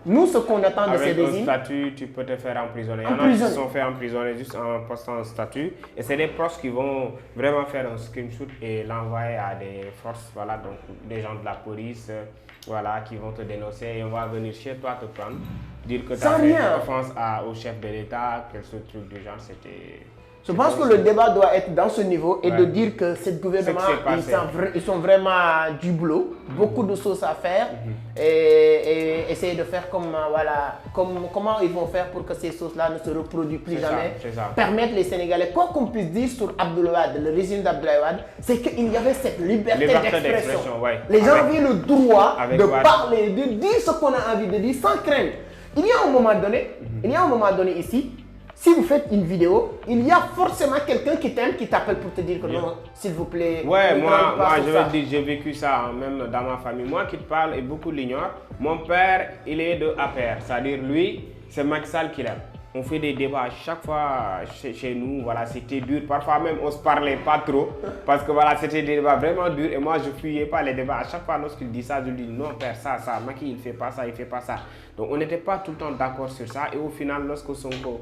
nous, ce qu'on attend de ces régimes... Avec un statut, tu peux te faire emprisonner. Il y en a qui se sont fait emprisonner juste en postant un statut. Et c'est des proches qui vont vraiment faire un screenshot et l'envoyer à des forces, voilà, donc des gens de la police, voilà, qui vont te dénoncer et on va venir chez toi te prendre. Dire que tu as fait offense au chef de l'État, quel ce truc du genre, c'était... Je pense que le débat doit être dans ce niveau et de dire que ce gouvernement, ils sont vraiment du boulot, beaucoup de choses à faire et essayer de faire comment ils vont faire pour que ces choses-là ne se reproduisent plus jamais. Permettre les Sénégalais, quoi qu'on puisse dire sur Abdoulaye Wade, le régime d'Abdoulaye Wade, c'est qu'il y avait cette liberté d'expression. Les gens avaient le droit de parler, de dire ce qu'on a envie de dire sans crainte. Il y a un moment donné ici, si vous faites une vidéo, il y a forcément quelqu'un qui t'aime, qui t'appelle pour te dire que non, s'il vous plaît. Ouais, moi je vais te dire, j'ai vécu ça même dans ma famille. Moi qui te parle et beaucoup l'ignorent, mon père, il est de APR, c'est-à-dire lui, c'est Macky Sall qui l'aime. On fait des débats à chaque fois chez nous, voilà, c'était dur. Parfois même, on ne se parlait pas trop parce que voilà, c'était des débats vraiment durs et moi, je ne fuyais pas les débats. À chaque fois, lorsqu'il dit ça, je lui dis non, père, ça, Macky, il ne fait pas ça, il ne fait pas ça. Donc, on n'était pas tout le temps d'accord sur ça et au final, lorsque Sonko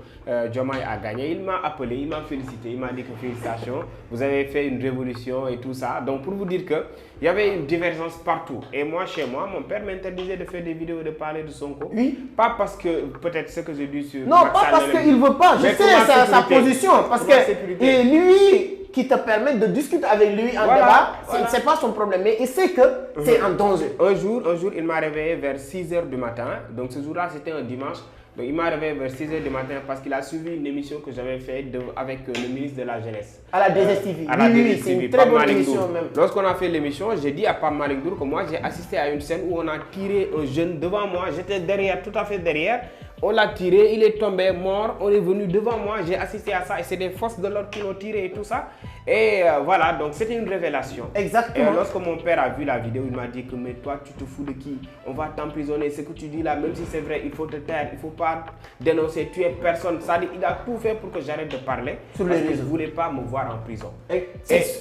Diomaye a gagné, il m'a appelé, il m'a félicité, il m'a dit que félicitations, vous avez fait une révolution et tout ça. Donc, pour vous dire qu'il y avait une divergence partout. Et moi, chez moi, mon père m'interdisait de faire des vidéos et de parler de Sonko. Oui. Pas parce que, peut-être ce que j'ai dit sur... Non, pas parce qu'il ne veut pas. Je sais sa position. Parce que lui qui te permet de discuter avec lui en débat, ce n'est pas son problème. Mais il sait que c'est un danger. Un jour, il m'a réveillé vers 6 h du matin. Donc ce jour-là, c'était un dimanche. Donc il m'a réveillé vers 6 h du matin parce qu'il a suivi une émission que j'avais faite avec le ministre de la Jeunesse. À la DSTV. Oui, c'est une très bonne émission même. Lorsqu'on a fait l'émission, j'ai dit à Pape Malick Ndour que moi j'ai assisté à une scène où on a tiré un jeune devant moi. J'étais derrière, tout à fait derrière. On l'a tiré, il est tombé mort, on est venu devant moi, j'ai assisté à ça et c'est des forces de l'ordre qui l'ont tiré et tout ça. Et voilà, donc c'était une révélation. Exactement. Et lorsque mon père a vu la vidéo, il m'a dit que mais toi tu te fous de qui? On va t'emprisonner, ce que tu dis là, même si c'est vrai, il faut te taire, il ne faut pas dénoncer, tuer personne. Ça dit, il a tout fait pour que j'arrête de parler parce qu'il ne voulait pas me voir en prison. Et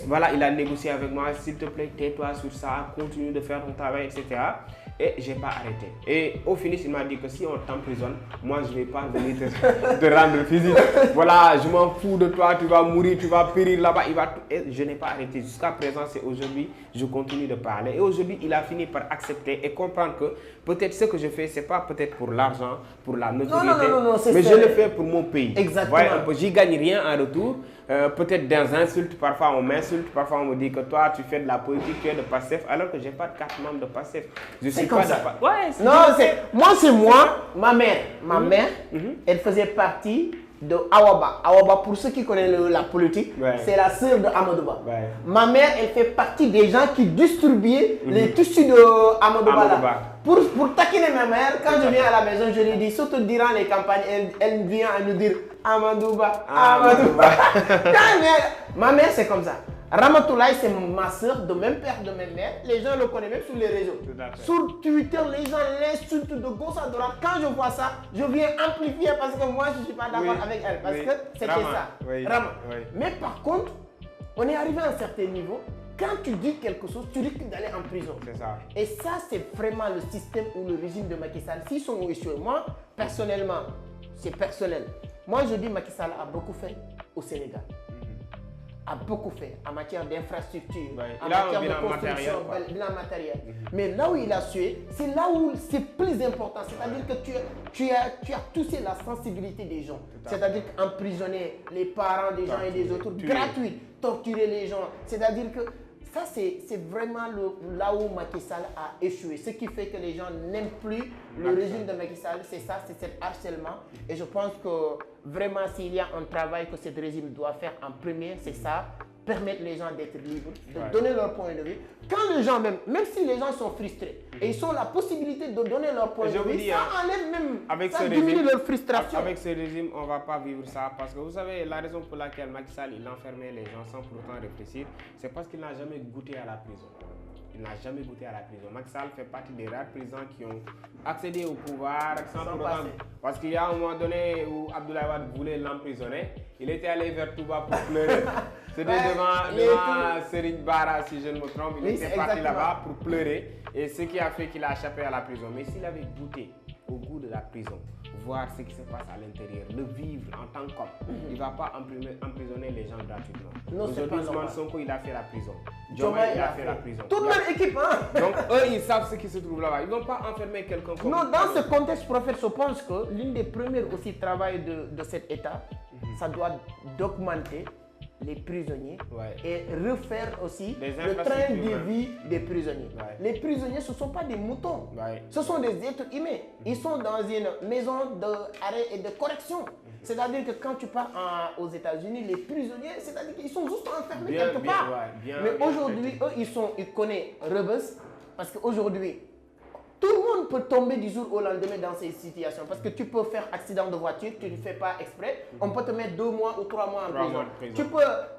voilà, il a négocié avec moi, s'il te plaît, tais-toi sur ça, continue de faire ton travail, etc. Et je n'ai pas arrêté. Et au finish, il m'a dit que si on t'emprisonne, moi je ne vais pas venir te rendre physique. Voilà, je m'en fous de toi, tu vas mourir, tu vas périr là-bas. Et je n'ai pas arrêté. Jusqu'à présent, c'est aujourd'hui, je continue de parler. Et aujourd'hui, il a fini par accepter et comprendre que peut-être ce que je fais, ce n'est pas peut-être pour l'argent, pour la notoriété, mais je le fais pour mon pays. Exactement. Ouais, j'y gagne rien en retour. Peut-être des insultes, parfois on m'insulte, parfois on me dit que toi tu fais de la politique, tu es de PASTEF, alors que je n'ai pas de carte membre de PASTEF. Je suis pas de... Ouais, non, c'est moi, ma mère, elle faisait partie de Awaba. Awaba, pour ceux qui connaissent la politique, c'est la sœur de Amadouba. Ma mère, elle fait partie des gens qui distribuaient les tissus de Amadouba. Pour taquiner ma mère, quand je viens à la maison, je lui dis, surtout durant les campagnes, elle vient à nous dire Amadouba, Amadouba. Ma mère, c'est comme ça. Ramatoulaye, c'est ma soeur, de même père, de même mère. Les gens le connaissent même sur les réseaux. Sur Twitter, les gens l'insultent de gauche à droite. Quand je vois ça, je viens amplifier parce que moi, je ne suis pas d'accord avec elle. Parce que c'était ça. Mais par contre, on est arrivé à un certain niveau. quand tu dis quelque chose, tu risques d'aller en prison. C'est ça. Et ça, c'est vraiment le système ou le régime de Macky Sall. S'ils sont échoués, moi, personnellement, c'est personnel. Moi, je dis Macky Sall a beaucoup fait au Sénégal. A beaucoup fait en matière d'infrastructure, en matière de construction, bilan matériel. Mais là où il a sué, c'est là où c'est plus important. C'est-à-dire que tu as touché la sensibilité des gens. C'est-à-dire qu'emprisonner les parents des gens et des autres, gratuit, torturer les gens. C'est-à-dire que ça, c'est vraiment là où Macky Sall a échoué. Ce qui fait que les gens n'aiment plus le régime de Macky Sall, c'est ça, c'est cet harcèlement. Et je pense que vraiment, s'il y a un travail que ce régime doit faire en premier, c'est ça, permettre les gens d'être libres, de donner leur point de vue. Quand les gens, même si les gens sont frustrés, et ils ont la possibilité de donner leur point de vue, ça enlève même, ça diminue leur frustration. Avec ce régime, on ne va pas vivre ça, parce que vous savez, la raison pour laquelle Macky Sall, il enfermait les gens sans pour autant réfléchir, c'est parce qu'il n'a jamais goûté à la prison. Il n'a jamais goûté à la prison. Macky Sall fait partie des rares présidents qui ont accédé au pouvoir sans pour autant. Parce qu'il y a un moment donné où Abdoulaye Wade voulait l'emprisonner, il était allé vers Touba pour pleurer. C'était devant Serigne Bara, si je ne me trompe. Il était parti là-bas pour pleurer. Et ce qui a fait qu'il a échappé à la prison. Mais s'il avait goûté au goût de la prison, voir ce qui se passe à l'intérieur, le vivre en tant qu'homme, il ne va pas emprisonner les gens gratuitement. Aujourd'hui, Ousmane Sonko, il a fait la prison. Diomaye, il a fait la prison. Toute leur équipe, hein. Donc, eux, ils savent ce qui se trouve là-bas. Ils ne vont pas enfermer quelqu'un comme... Non, dans ce contexte, prophète, je pense que l'une des premières aussi travail de cet État, ça doit documenter les prisonniers et refaire aussi le train de vie des prisonniers. Les prisonniers, ce ne sont pas des moutons, ce sont des êtres humains. Ils sont dans une maison d'arrêt et de correction. C'est-à-dire que quand tu pars aux États-Unis, les prisonniers, c'est-à-dire qu'ils sont juste enfermés quelque part. Mais aujourd'hui, eux, ils connaissent Rebus, parce qu'aujourd'hui, tout le monde peut tomber du jour au lendemain dans ces situations. Parce que tu peux faire accident de voiture, tu ne le fais pas exprès. On peut te mettre 2 mois ou 3 mois en prison.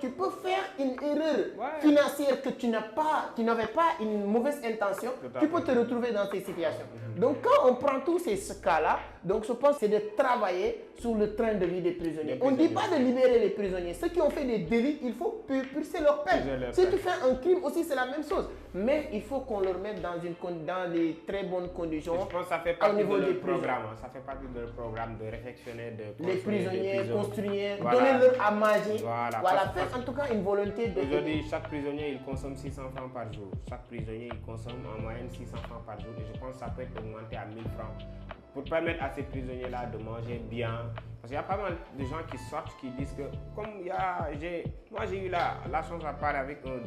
Tu peux faire une erreur financière que tu n'avais pas une mauvaise intention. Tu peux te retrouver dans ces situations. Donc quand on prend tous ces cas-là, donc je pense que c'est de travailler sur le train de vie des prisonniers. On ne dit pas de libérer les prisonniers. Ceux qui ont fait des délits, il faut pulser leur peine. Si tu fais un crime aussi, c'est la même chose. Mais il faut qu'on leur mette dans les très bonnes conditions. Je pense que ça fait partie de leur programme. Ça fait partie de leur programme de réfectionner, de les prisonniers, construire, donner leur à manger. Voilà. Faire en tout cas une volonté de... Aujourd'hui, chaque prisonnier, il consomme 600 francs par jour. Chaque prisonnier, il consomme en moyenne 600 francs par jour. Et je pense que ça peut être augmenté à 1000 francs. Pour permettre à ces prisonniers-là de manger bien. Parce qu'il y a pas mal de gens qui sortent, qui disent que, comme moi j'ai eu la chance de parler avec un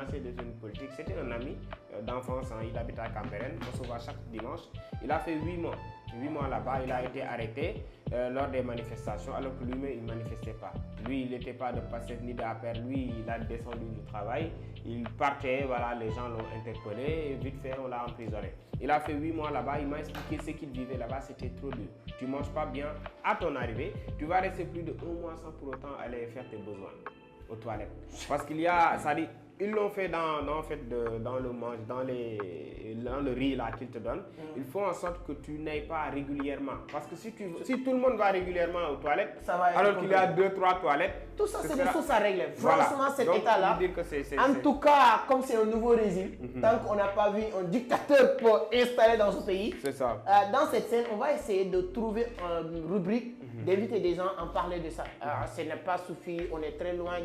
ancien détenu politique, c'était un ami d'enfance, il habite à Cambérène, on se voit chaque dimanche. Il a fait 8 mois. 8 mois là-bas, il a été arrêté lors des manifestations, alors que lui-même, il ne manifestait pas. Lui, il n'était pas de Pastef ni d'APR. Lui, il a descendu du travail. Il partait, voilà, les gens l'ont interpellé et vite fait, on l'a emprisonné. Il a fait 8 mois là-bas. Il m'a expliqué ce qu'il vivait là-bas, c'était trop dur. Tu ne manges pas bien. À ton arrivée, tu vas rester plus de 1 mois sans pour autant aller faire tes besoins aux toilettes. Parce qu'il y a, ça dit, ils l'ont fait dans le riz là qu'ils te donnent. Il faut en sorte que tu n'ailles pas régulièrement. Parce que si tout le monde va régulièrement aux toilettes, alors qu'il y a 2-3 toilettes, tout ça c'est des choses à régler. Franchement, cet état-là, en tout cas, comme c'est un nouveau régime, tant qu'on n'a pas vu un dictateur pour installer dans ce pays, dans cette scène, on va essayer de trouver une rubrique, d'éviter des gens à en parler de ça. Ce n'est pas suffi, on est très loin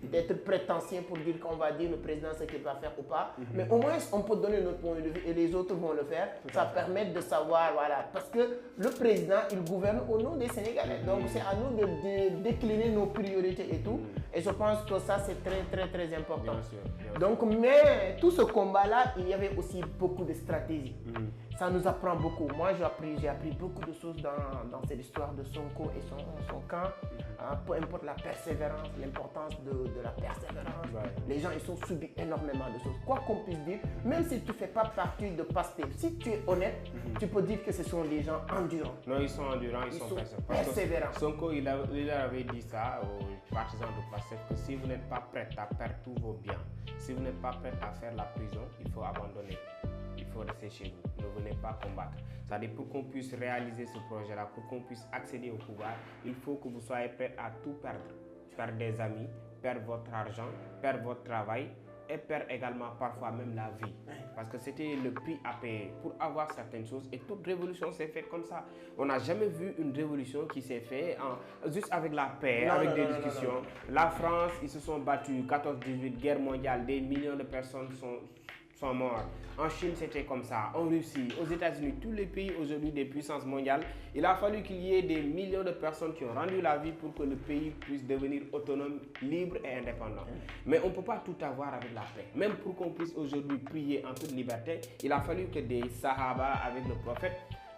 d'être prétentieux pour dire qu'on va dire le président ce qu'il va faire ou pas. Mais au moins, on peut donner notre point de vue et les autres vont le faire. Ça permet de savoir, voilà. Parce que le président, il gouverne au nom des Sénégalais. Donc, c'est à nous de décliner nos priorités et tout. Et je pense que ça, c'est très, très, très important. Bien sûr. Donc, mais tout ce combat-là, il y avait aussi beaucoup de stratégies. Ça nous apprend beaucoup. Moi, j'ai appris beaucoup de choses dans cette histoire de Sonko et son camp. Peu importe la persévérance, l'importance de la persévérance. Les gens, ils ont subi énormément de choses. Quoi qu'on puisse dire, même si tu ne fais pas partie de Pastef, si tu es honnête, tu peux dire que ce sont des gens endurants. Non, ils sont endurants, ils sont persévérants. Sonko, il avait dit ça aux partisans de Pastef, que si vous n'êtes pas prêts à perdre tous vos biens, si vous n'êtes pas prêts à faire la prison, il faut abandonner. Il faut rester chez vous, ne venez pas combattre. C'est-à-dire pour qu'on puisse réaliser ce projet-là, pour qu'on puisse accéder au pouvoir, il faut que vous soyez prêts à tout perdre. Perdre des amis, perdre votre argent, perdre votre travail, et perd également parfois même la vie. Parce que c'était le prix à payer pour avoir certaines choses. Et toute révolution s'est faite comme ça. On n'a jamais vu une révolution qui s'est faite juste avec la paix, avec des discussions. La France, ils se sont battus, 14-18, guerre mondiale, des millions de personnes sont morts. En Chine, c'était comme ça. En Russie, aux États-Unis, tous les pays aujourd'hui des puissances mondiales, il a fallu qu'il y ait des millions de personnes qui ont rendu la vie pour que le pays puisse devenir autonome, libre et indépendant. Mais on ne peut pas tout avoir avec la paix. Même pour qu'on puisse aujourd'hui prier en toute liberté, il a fallu que des Sahaba avec le prophète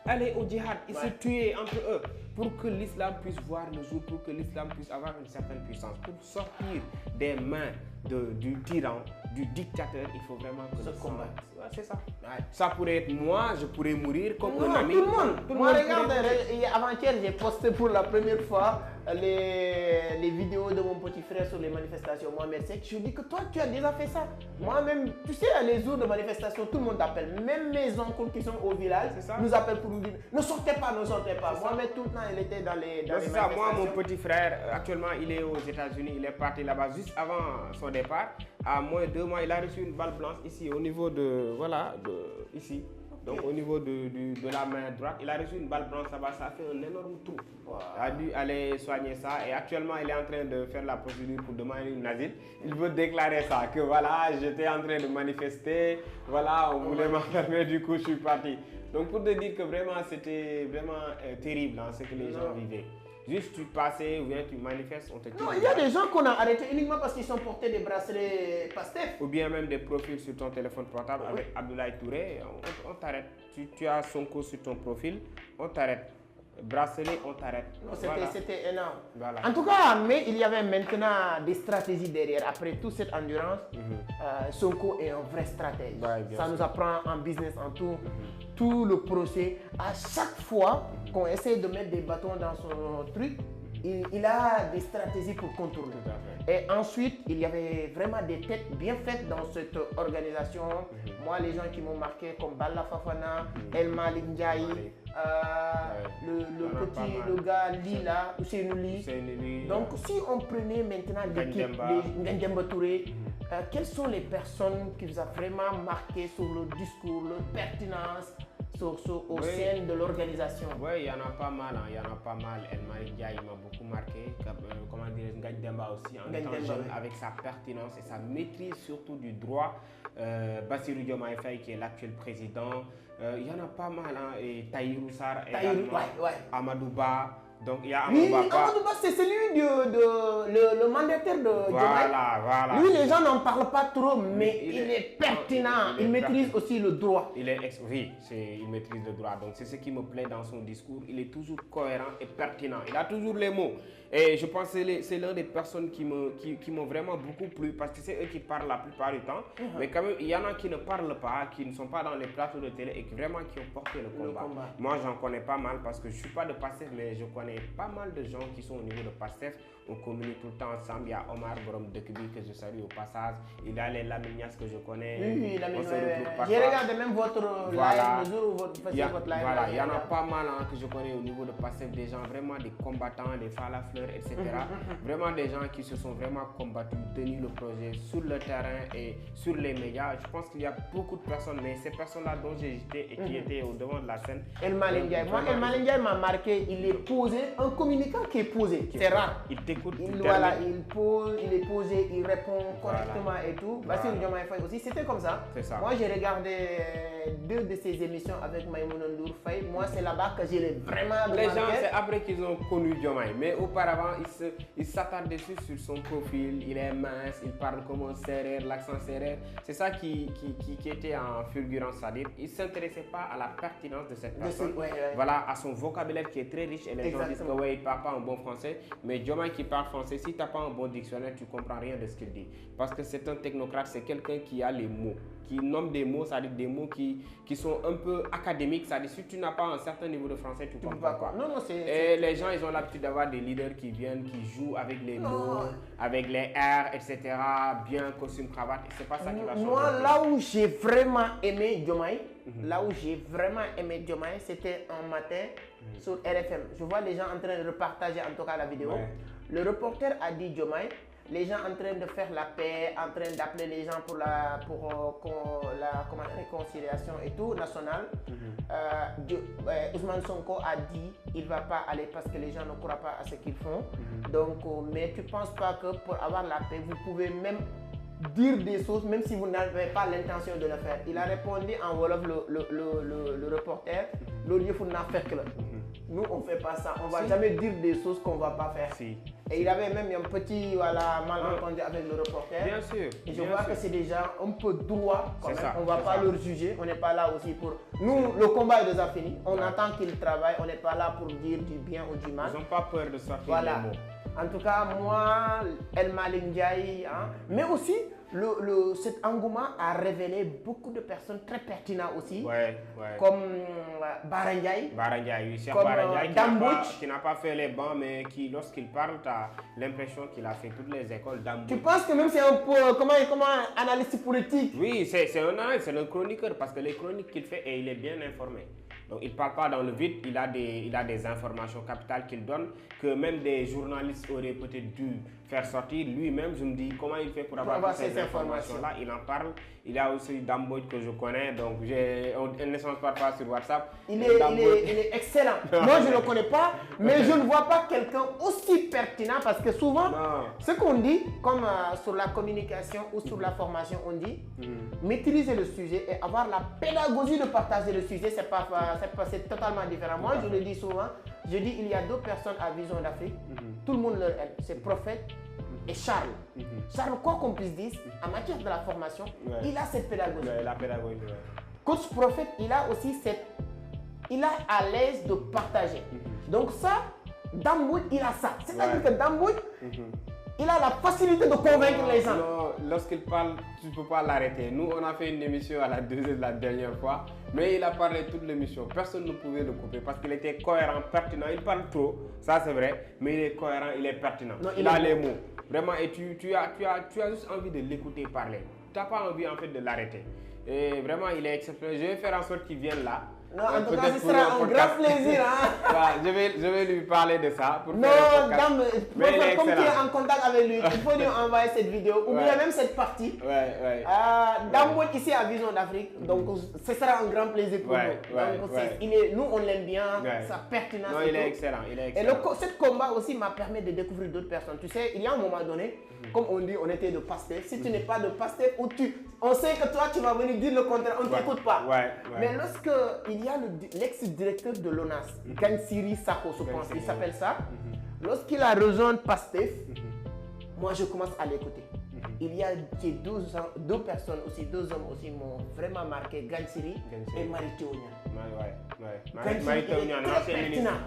aller au djihad et se tuer entre eux pour que l'islam puisse voir le jour, pour que l'islam puisse avoir une certaine puissance, pour sortir des mains du tyran, du dictateur. Il faut vraiment que se combattre. Ouais, c'est ça. Ça pourrait être moi, je pourrais mourir comme un ami. Tout le monde. Moi, regarde, avant-hier, j'ai posté pour la première fois les vidéos de mon petit frère sur les manifestations. Mohamed Sek, je dis que toi, tu as déjà fait ça. Moi-même, tu sais, les jours de manifestation, tout le monde t'appelle. Même mes oncles qui sont au village nous appellent pour nous dire ne sortez pas, ne sortez pas. Mohamed, tout le temps, il était dans les manifestations. Moi, mon petit frère, actuellement, il est aux États-Unis. Il est parti là-bas juste avant son départ. À moins de 2 mois, il a reçu une balle blanche ici, au niveau de. Voilà, ici. Donc au niveau de la main droite, il a reçu une balle blanche là-bas, ça a fait un énorme trou. Il a dû aller soigner ça et actuellement il est en train de faire la procédure pour demander une asile. Il veut déclarer ça, que voilà, j'étais en train de manifester, voilà, on voulait m'enfermer, du coup je suis parti. Donc pour te dire que vraiment c'était vraiment terrible ce que les gens vivaient. Juste tu passais ou bien tu manifestes, on te tire. Non, il y a des gens qu'on a arrêtés uniquement parce qu'ils sont portés des bracelets Pastef. Ou bien même des profils sur ton téléphone portable avec Abdoulaye Touré, on t'arrête. Tu as Sonko sur ton profil, on t'arrête. Bracelet, on t'arrête. C'était énorme. Voilà. En tout cas, mais il y avait maintenant des stratégies derrière. Après toute cette endurance, Sonko est un vrai stratège. Ça nous apprend en business, en tout le procès. À chaque fois qu'on essaie de mettre des bâtons dans son truc, il a des stratégies pour contourner. Et ensuite, il y avait vraiment des têtes bien faites dans cette organisation. Moi, les gens qui m'ont marqué comme Balla Fafana, El Malik Ndiaye, le gars Lila, Ousseinou Ly. Donc, si on prenait maintenant l'équipe, Ngagne Touré, quelles sont les personnes qui vous ont vraiment marqué sur le discours, leur pertinence au sein de l'organisation? Oui, il y en a pas mal. Il y en a pas mal. El Malik Ndiaye m'a beaucoup marqué. Comment dire, Ngagne Demba aussi, en étant jeune, avec sa pertinence et sa maîtrise surtout du droit. Bassirou Diomaye Faye, qui est l'actuel président. Il y en a pas mal. Et Tahirou Sarr également. Amadou Ba. Donc il y a Amadou Ba, c'est celui le mandataire de Diomaye. Voilà. Lui, les gens n'en parlent pas trop, mais il est pertinent. Il maîtrise aussi le droit. Il maîtrise le droit. Donc c'est ce qui me plaît dans son discours. Il est toujours cohérent et pertinent. Il a toujours les mots. Et je pense que c'est l'une des personnes qui m'ont vraiment beaucoup plu parce que c'est eux qui parlent la plupart du temps. Mais quand même, il y en a qui ne parlent pas, qui ne sont pas dans les plateaux de télé et qui ont porté le combat. Moi, j'en connais pas mal parce que je ne suis pas de Pastef, mais je connais pas mal de gens qui sont au niveau de Pastef. On communique tout le temps ensemble. Il y a Omar Borom Dekbi que je salue au passage. Il y a les Lamignas que je connais. Oui, j'ai regardé même votre live, le jour où vous faisiez votre live. Voilà, il y en a pas mal que je connais au niveau de Pastef, des gens vraiment des combattants, des falafleurs, etc. Vraiment des gens qui se sont vraiment combattus, tenu le projet sur le terrain et sur les médias. Je pense qu'il y a beaucoup de personnes, mais ces personnes-là dont j'ai hésité et qui étaient au devant de la scène. El Malik Ndiaye. Moi, El Malik Ndiaye m'a marqué. Il est posé, un communicant qui est posé. C'est rare. Il t'écoute. Il est posé, il répond correctement et tout. Bassirou Diomaye Faye aussi, c'était comme ça. C'est ça. Moi, j'ai regardé 2 de ses émissions avec Maïmouna Ndour Faye. Moi, c'est là-bas que j'ai vraiment remarqué. Les gens, c'est après qu'ils ont connu Diomaye. Mais auparavant, ils s'attardent dessus sur son profil. Il est mince, il parle comme un serrère, l'accent serrère. C'est ça qui était en fulgurance, c'est-à-dire il ne s'intéressait pas à la pertinence de cette personne. Voilà, à son vocabulaire qui est très riche. Et les gens disent que il ne parle pas un bon français. Mais Diomaye qui parle français, si tu n'as pas un bon dictionnaire, tu ne comprends rien de ce qu'il dit. Parce que c'est un technocrate, c'est quelqu'un qui a les mots, qui nomme des mots, c'est-à-dire des mots qui sont un peu académiques. C'est-à-dire si tu n'as pas un certain niveau de français, tu ne comprends pas. Et les gens, ils ont l'habitude d'avoir des leaders qui viennent, qui jouent avec les mots, avec les R, etc. Bien costume, cravate. Et c'est pas ça qui va changer. Moi, là où j'ai vraiment aimé Diomaye, c'était un matin sur RFM. Je vois les gens en train de repartager en tout cas la vidéo. Le reporter a dit Diomaye, les gens en train de faire la paix, en train d'appeler les gens pour la réconciliation et tout, nationale. Ousmane Sonko a dit il ne va pas aller parce que les gens ne croient pas à ce qu'ils font. Donc, mais tu ne penses pas que pour avoir la paix, vous pouvez même dire des choses, même si vous n'avez pas l'intention de le faire. Il a répondu en Wolof, le reporter, le lieu faut n'en faire que là. Nous, on ne fait pas ça. On ne va jamais dire des choses qu'on ne va pas faire. Si. Et il avait même un petit malentendu avec le reporter. Bien sûr. Et je vois que c'est des gens un peu droits quand même. Ça, on ne va pas leur juger. On n'est pas là aussi pour... Nous, le combat est déjà fini. On attend qu'ils travaillent. On n'est pas là pour dire du bien ou du mal. Ils n'ont pas peur de sortir Voilà. les mots. En tout cas, moi, El Malick Ndiaye, mais aussi, cet engouement a révélé beaucoup de personnes très pertinentes aussi, comme Bara Ndiaye. Bara Ndiaye, oui, Cheikh comme Bara Ndiaye Dambodj, qui n'a pas fait les bancs, mais qui, lorsqu'il parle, tu as l'impression qu'il a fait toutes les écoles Dambodj. Tu penses que même c'est un peu, comment analyste politique? Oui, c'est un analyste, c'est un chroniqueur, parce que les chroniques qu'il fait, et il est bien informé. Donc il ne parle pas dans le vide, il a des informations capitales qu'il donne, que même des journalistes auraient peut-être dû faire sortir. Lui-même, je me dis, comment il fait pour avoir toutes ces informations-là? Il en parle. Il y a aussi Dambodj que je connais, donc on échange parfois sur WhatsApp. Il est excellent. Moi, je ne le connais pas, mais je ne vois pas quelqu'un aussi pertinent parce que souvent, ce qu'on dit, comme sur la communication ou sur la formation, on dit maîtriser le sujet et avoir la pédagogie de partager le sujet, c'est totalement différent. Moi, je le dis souvent, je dis il y a deux personnes à Vision d'Afrique, tout le monde leur aime, c'est Prophète et Charles. Charles, quoi qu'on puisse dire, en matière de la formation, il a cette pédagogie. La pédagogie, Coach Prophète, il a aussi il a à l'aise de partager. Donc ça, Dambodj, il a ça. C'est-à-dire que Dambodj, il a la facilité de convaincre les gens. Non, lorsqu'il parle, tu ne peux pas l'arrêter. Nous, on a fait une émission à la 2h la dernière fois, mais il a parlé toute l'émission. Personne ne pouvait le couper parce qu'il était cohérent, pertinent. Il parle trop, ça c'est vrai, mais il est cohérent, il est pertinent. Non, il a les mots. Vraiment, et tu as juste envie de l'écouter parler. Tu n'as pas envie en fait de l'arrêter. Et vraiment, il est exceptionnel. Je vais faire en sorte qu'il vienne là. Non, en tout cas, ce sera un grand plaisir. Je vais lui parler de ça. Pour non, Dame, comme tu es en contact avec lui, il faut lui envoyer cette vidéo ou bien même cette partie. Dambodj ici à Vision d'Afrique, donc ce sera un grand plaisir pour nous. Nous, on l'aime bien, sa pertinence. Non, il est excellent. Et ce combat aussi m'a permis de découvrir d'autres personnes. Tu sais, il y a un moment donné, comme on dit, on était de Pastef. Si tu n'es pas de Pastef, on sait que toi, tu vas venir dire le contraire, on ne t'écoute pas. Mais lorsque il y a l'ex-directeur de l'ONAS, Gansiri Sako, je pense, il s'appelle ça. Lorsqu'il a rejoint Pastef, moi je commence à l'écouter. Il y a deux personnes aussi, deux hommes aussi m'ont vraiment marqué, Gansiri et Mary Teuw Niane. Mary Teuw Niane,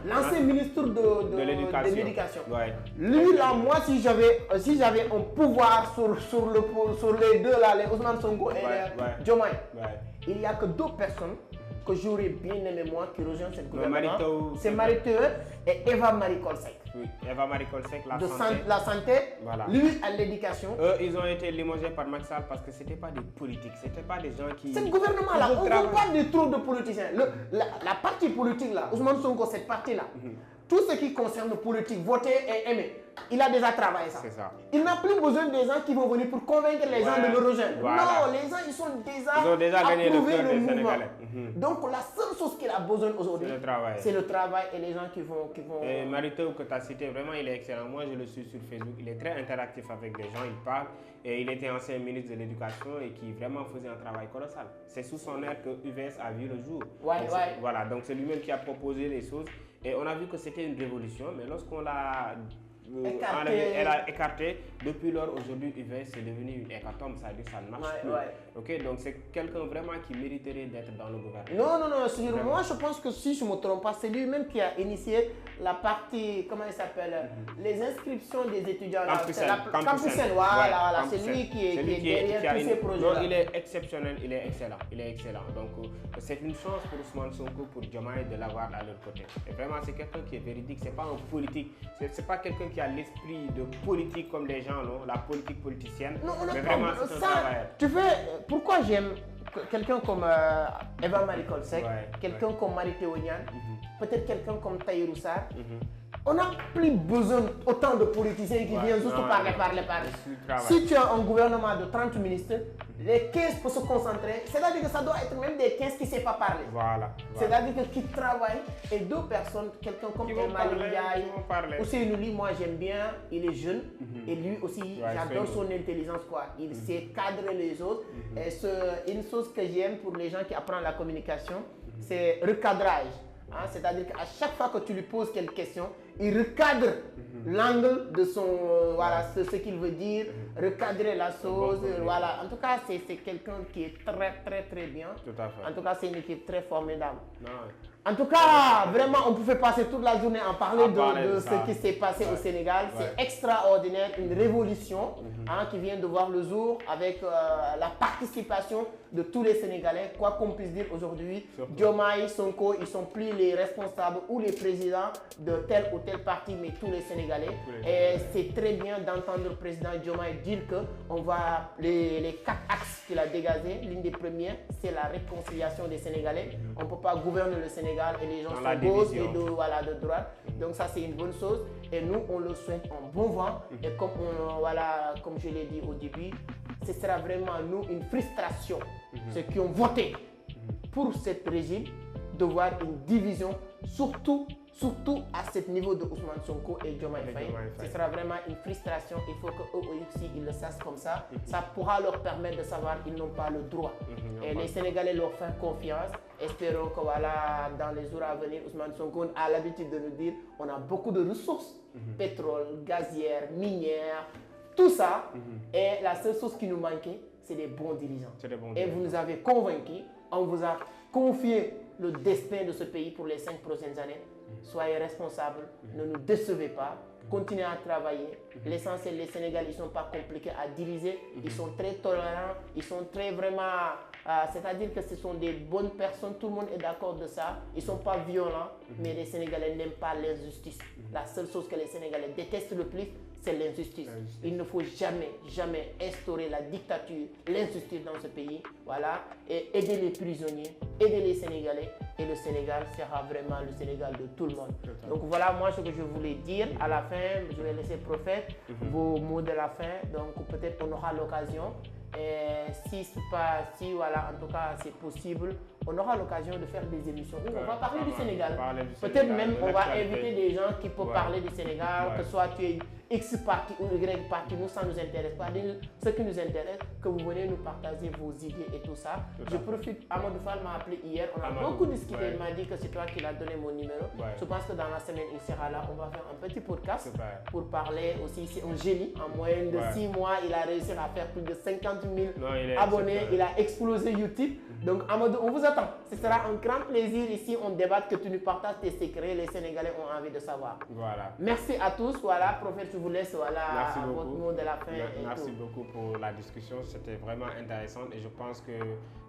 l'ancien ministre de l'éducation. Lui là, moi si j'avais un pouvoir sur les deux là, les Ousmane Sonko et Diomaye, il n'y a que deux personnes que j'aurais bien aimé moi qui rejoignent cette gouvernement. C'est Mary Teuw et Eva Marie Coll Seck. Oui, Eva Marie Coll Seck, la santé, lui à l'éducation. Eux, ils ont été limogés par Macky Sall parce que ce n'était pas des politiques, ce n'était pas des gens qui... Ce gouvernement-là, on ne veut pas de trop de politiciens. La partie politique là, Ousmane Sonko, cette partie-là, tout ce qui concerne le politique, voter et aimer, il a déjà travaillé ça. Il n'a plus besoin des gens qui vont venir pour convaincre les gens de le rejoindre. Non, les gens, ils ont déjà gagné le cœur des mouvement. Sénégalais. Donc la seule chose qu'il a besoin aujourd'hui, c'est le travail et les gens qui vont... Et Mary Teuw que tu as cité, vraiment il est excellent. Moi je le suis sur Facebook, il est très interactif avec des gens, il parle. Et il était ancien ministre de l'Éducation et qui vraiment faisait un travail colossal. C'est sous son air que UVS a vu le jour. Voilà, donc c'est lui-même qui a proposé les choses. Et on a vu que c'était une révolution, mais lorsqu'on l'a elle a écarté. Depuis lors, aujourd'hui, UVS c'est devenu une hécatombe, ça veut dire que ça ne marche plus. Ok, donc c'est quelqu'un vraiment qui mériterait d'être dans le gouvernement. Non, moi je pense que si je ne me trompe pas, c'est lui-même qui a initié la partie, comment il s'appelle, les inscriptions des étudiants. Campusen, voilà, c'est lui qui est derrière tous ces projets-là. Il est exceptionnel, il est excellent. Donc c'est une chance pour Ousmane Sonko, pour Diomaye de l'avoir à leur côté. Et vraiment, c'est quelqu'un qui est véridique, c'est pas un politique, c'est pas quelqu'un qui a l'esprit de politique comme les gens, non, la politique politicienne. Non, mais vraiment, c'est un travailleur. Tu fais, pourquoi j'aime quelqu'un comme Eva Marie Coll Seck, quelqu'un comme Mary Teuw Niane, peut-être quelqu'un comme Tahirou Sarr, On n'a plus besoin autant de politiciens qui viennent juste parler. Si tu as un gouvernement de 30 ministres, les 15 peuvent se concentrer. C'est-à-dire que ça doit être même des 15 qui ne savent pas parler. Voilà. C'est-à-dire que qui travaillent et deux personnes, quelqu'un comme Elma Ndiaye, Ousseynou Ly, moi j'aime bien, il est jeune et lui aussi, j'adore son intelligence quoi. Il sait cadrer les autres. Et une chose que j'aime pour les gens qui apprennent la communication, c'est recadrage. Hein, c'est-à-dire qu'à chaque fois que tu lui poses quelques questions, il recadre l'angle de son, voilà, ce qu'il veut dire, recadrer la chose, voilà. En tout cas, c'est quelqu'un qui est très bien. Tout à fait. En tout cas, c'est une équipe très formidable. Non. En tout cas, vraiment, on pouvait passer toute la journée à parler de ce qui s'est passé au Sénégal. C'est extraordinaire, une révolution qui vient de voir le jour avec la participation de tous les Sénégalais. Quoi qu'on puisse dire aujourd'hui, Diomaye, Sonko, ils ne sont plus les responsables ou les présidents de tel ou tel parti, mais tous les Sénégalais. Et c'est très bien d'entendre le président Diomaye dire que les 4 axes qu'il a dégagés, l'une des premières, c'est la réconciliation des Sénégalais. On ne peut pas gouverner le Sénégal et les gens sont gauche et de droite. Donc ça c'est une bonne chose et nous on le souhaite en bon vent. Et comme je l'ai dit au début, ce sera vraiment nous une frustration, ceux qui ont voté pour ce régime, de voir une division, surtout à ce niveau de Ousmane Sonko et Diomaye Faye. Ce sera vraiment une frustration. Il faut qu'eux aussi ils le sachent comme ça. Ça pourra leur permettre de savoir qu'ils n'ont pas le droit. Et les Sénégalais leur font confiance. Espérons que dans les jours à venir, Ousmane Sonko a l'habitude de nous dire on a beaucoup de ressources, pétrole, gazière, minière, tout ça. Et la seule chose qui nous manquait, c'est des bons dirigeants. Et vous nous avez convaincus. On vous a confié le destin de ce pays pour les 5 prochaines années. Soyez responsables, ne nous décevez pas, continuez à travailler. L'essentiel, les Sénégalais, ils ne sont pas compliqués à diriger, ils sont très tolérants, ils sont très vraiment... c'est-à-dire que ce sont des bonnes personnes, tout le monde est d'accord de ça. Ils ne sont pas violents, mais les Sénégalais n'aiment pas l'injustice. La seule chose que les Sénégalais détestent le plus, c'est l'injustice. Il ne faut jamais instaurer la dictature, l'injustice dans ce pays. Voilà. Et aider les prisonniers, aider les Sénégalais. Et le Sénégal sera vraiment le Sénégal de tout le monde. Donc voilà moi ce que je voulais dire. À la fin, je vais laisser Prophète vos mots de la fin. Donc peut-être on aura l'occasion. Et voilà, en tout cas c'est possible, on aura l'occasion de faire des émissions où on va parler du Sénégal. Peut-être même on va inviter des gens qui peuvent parler du Sénégal, que soit tu es X parti ou Y parti, nous ça ne nous intéresse pas. Ce qui nous intéresse, que vous venez nous partager vos idées et tout ça. Je profite, Amadou Fall m'a appelé hier, on a beaucoup discuté, il m'a dit que c'est toi qui l'as donné mon numéro. Je pense que dans la semaine il sera là, on va faire un petit podcast pour parler aussi. C'est un génie, en moyenne de 6 mois, il a réussi à faire plus de 50 000 abonnés, il a explosé YouTube. Donc Amadou, on vous attend. Ce sera un grand plaisir ici, on débat, que tu nous partages tes secrets, les Sénégalais ont envie de savoir. Voilà. Merci à tous, voilà, Prophète, je vous laisse, voilà, votre mot de la fin. Merci beaucoup pour la discussion, c'était vraiment intéressant et je pense que,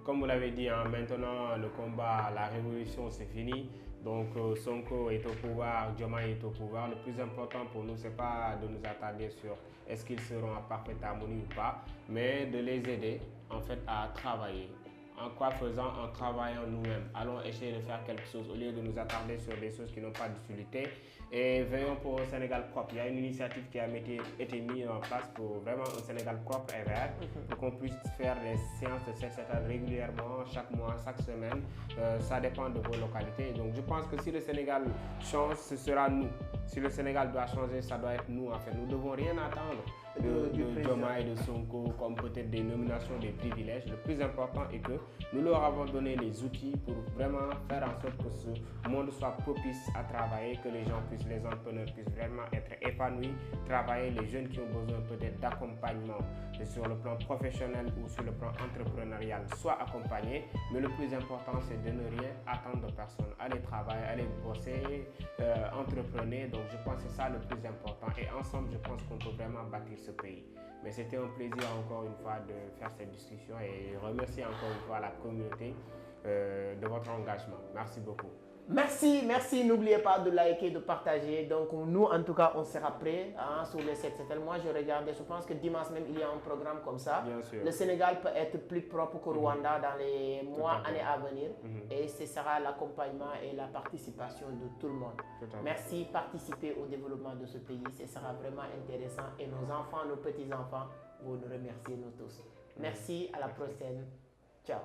comme vous l'avez dit, maintenant le combat, la révolution c'est fini. Donc Sonko est au pouvoir, Diomaye est au pouvoir. Le plus important pour nous, c'est pas de nous attarder sur est-ce qu'ils seront en parfaite harmonie ou pas, mais de les aider en fait à travailler. En quoi faisant? En travaillant nous-mêmes. Allons essayer de faire quelque chose au lieu de nous attarder sur des choses qui n'ont pas d'utilité. Et veillons pour un Sénégal propre. Il y a une initiative qui a été mise en place pour vraiment un Sénégal propre et vert, pour qu'on puisse faire des séances de sexe régulièrement, chaque mois, chaque semaine. Ça dépend de vos localités. Donc je pense que si le Sénégal change, ce sera nous. Si le Sénégal doit changer, ça doit être nous en fait. Nous ne devons rien attendre de Diomaye et de Sonko comme peut-être des nominations, des privilèges. Le plus important est que nous leur avons donné les outils pour vraiment faire en sorte que ce monde soit propice à travailler, que les gens puissent, les entrepreneurs puissent vraiment être épanouis, travailler, les jeunes qui ont besoin peut-être d'accompagnement sur le plan professionnel ou sur le plan entrepreneurial, soient accompagnés. Mais le plus important, c'est de ne rien attendre de personne. Allez travailler, allez bosser, entreprenez. Donc je pense que c'est ça le plus important. Et ensemble, je pense qu'on peut vraiment bâtir ce pays. Mais c'était un plaisir encore une fois de faire cette discussion et remercier encore une fois la communauté de votre engagement. Merci beaucoup. Merci. N'oubliez pas de liker, de partager. Donc, nous, en tout cas, on sera prêts sur les 7-7. Moi, je pense que dimanche même, il y a un programme comme ça. Bien sûr. Le Sénégal peut être plus propre que Rwanda dans les mois, années à venir. Et ce sera l'accompagnement et la participation de tout le monde. Merci, participez au développement de ce pays. Ce sera vraiment intéressant. Et nos enfants, nos petits-enfants, vous nous remerciez, nous tous. Merci, à la prochaine. Ciao.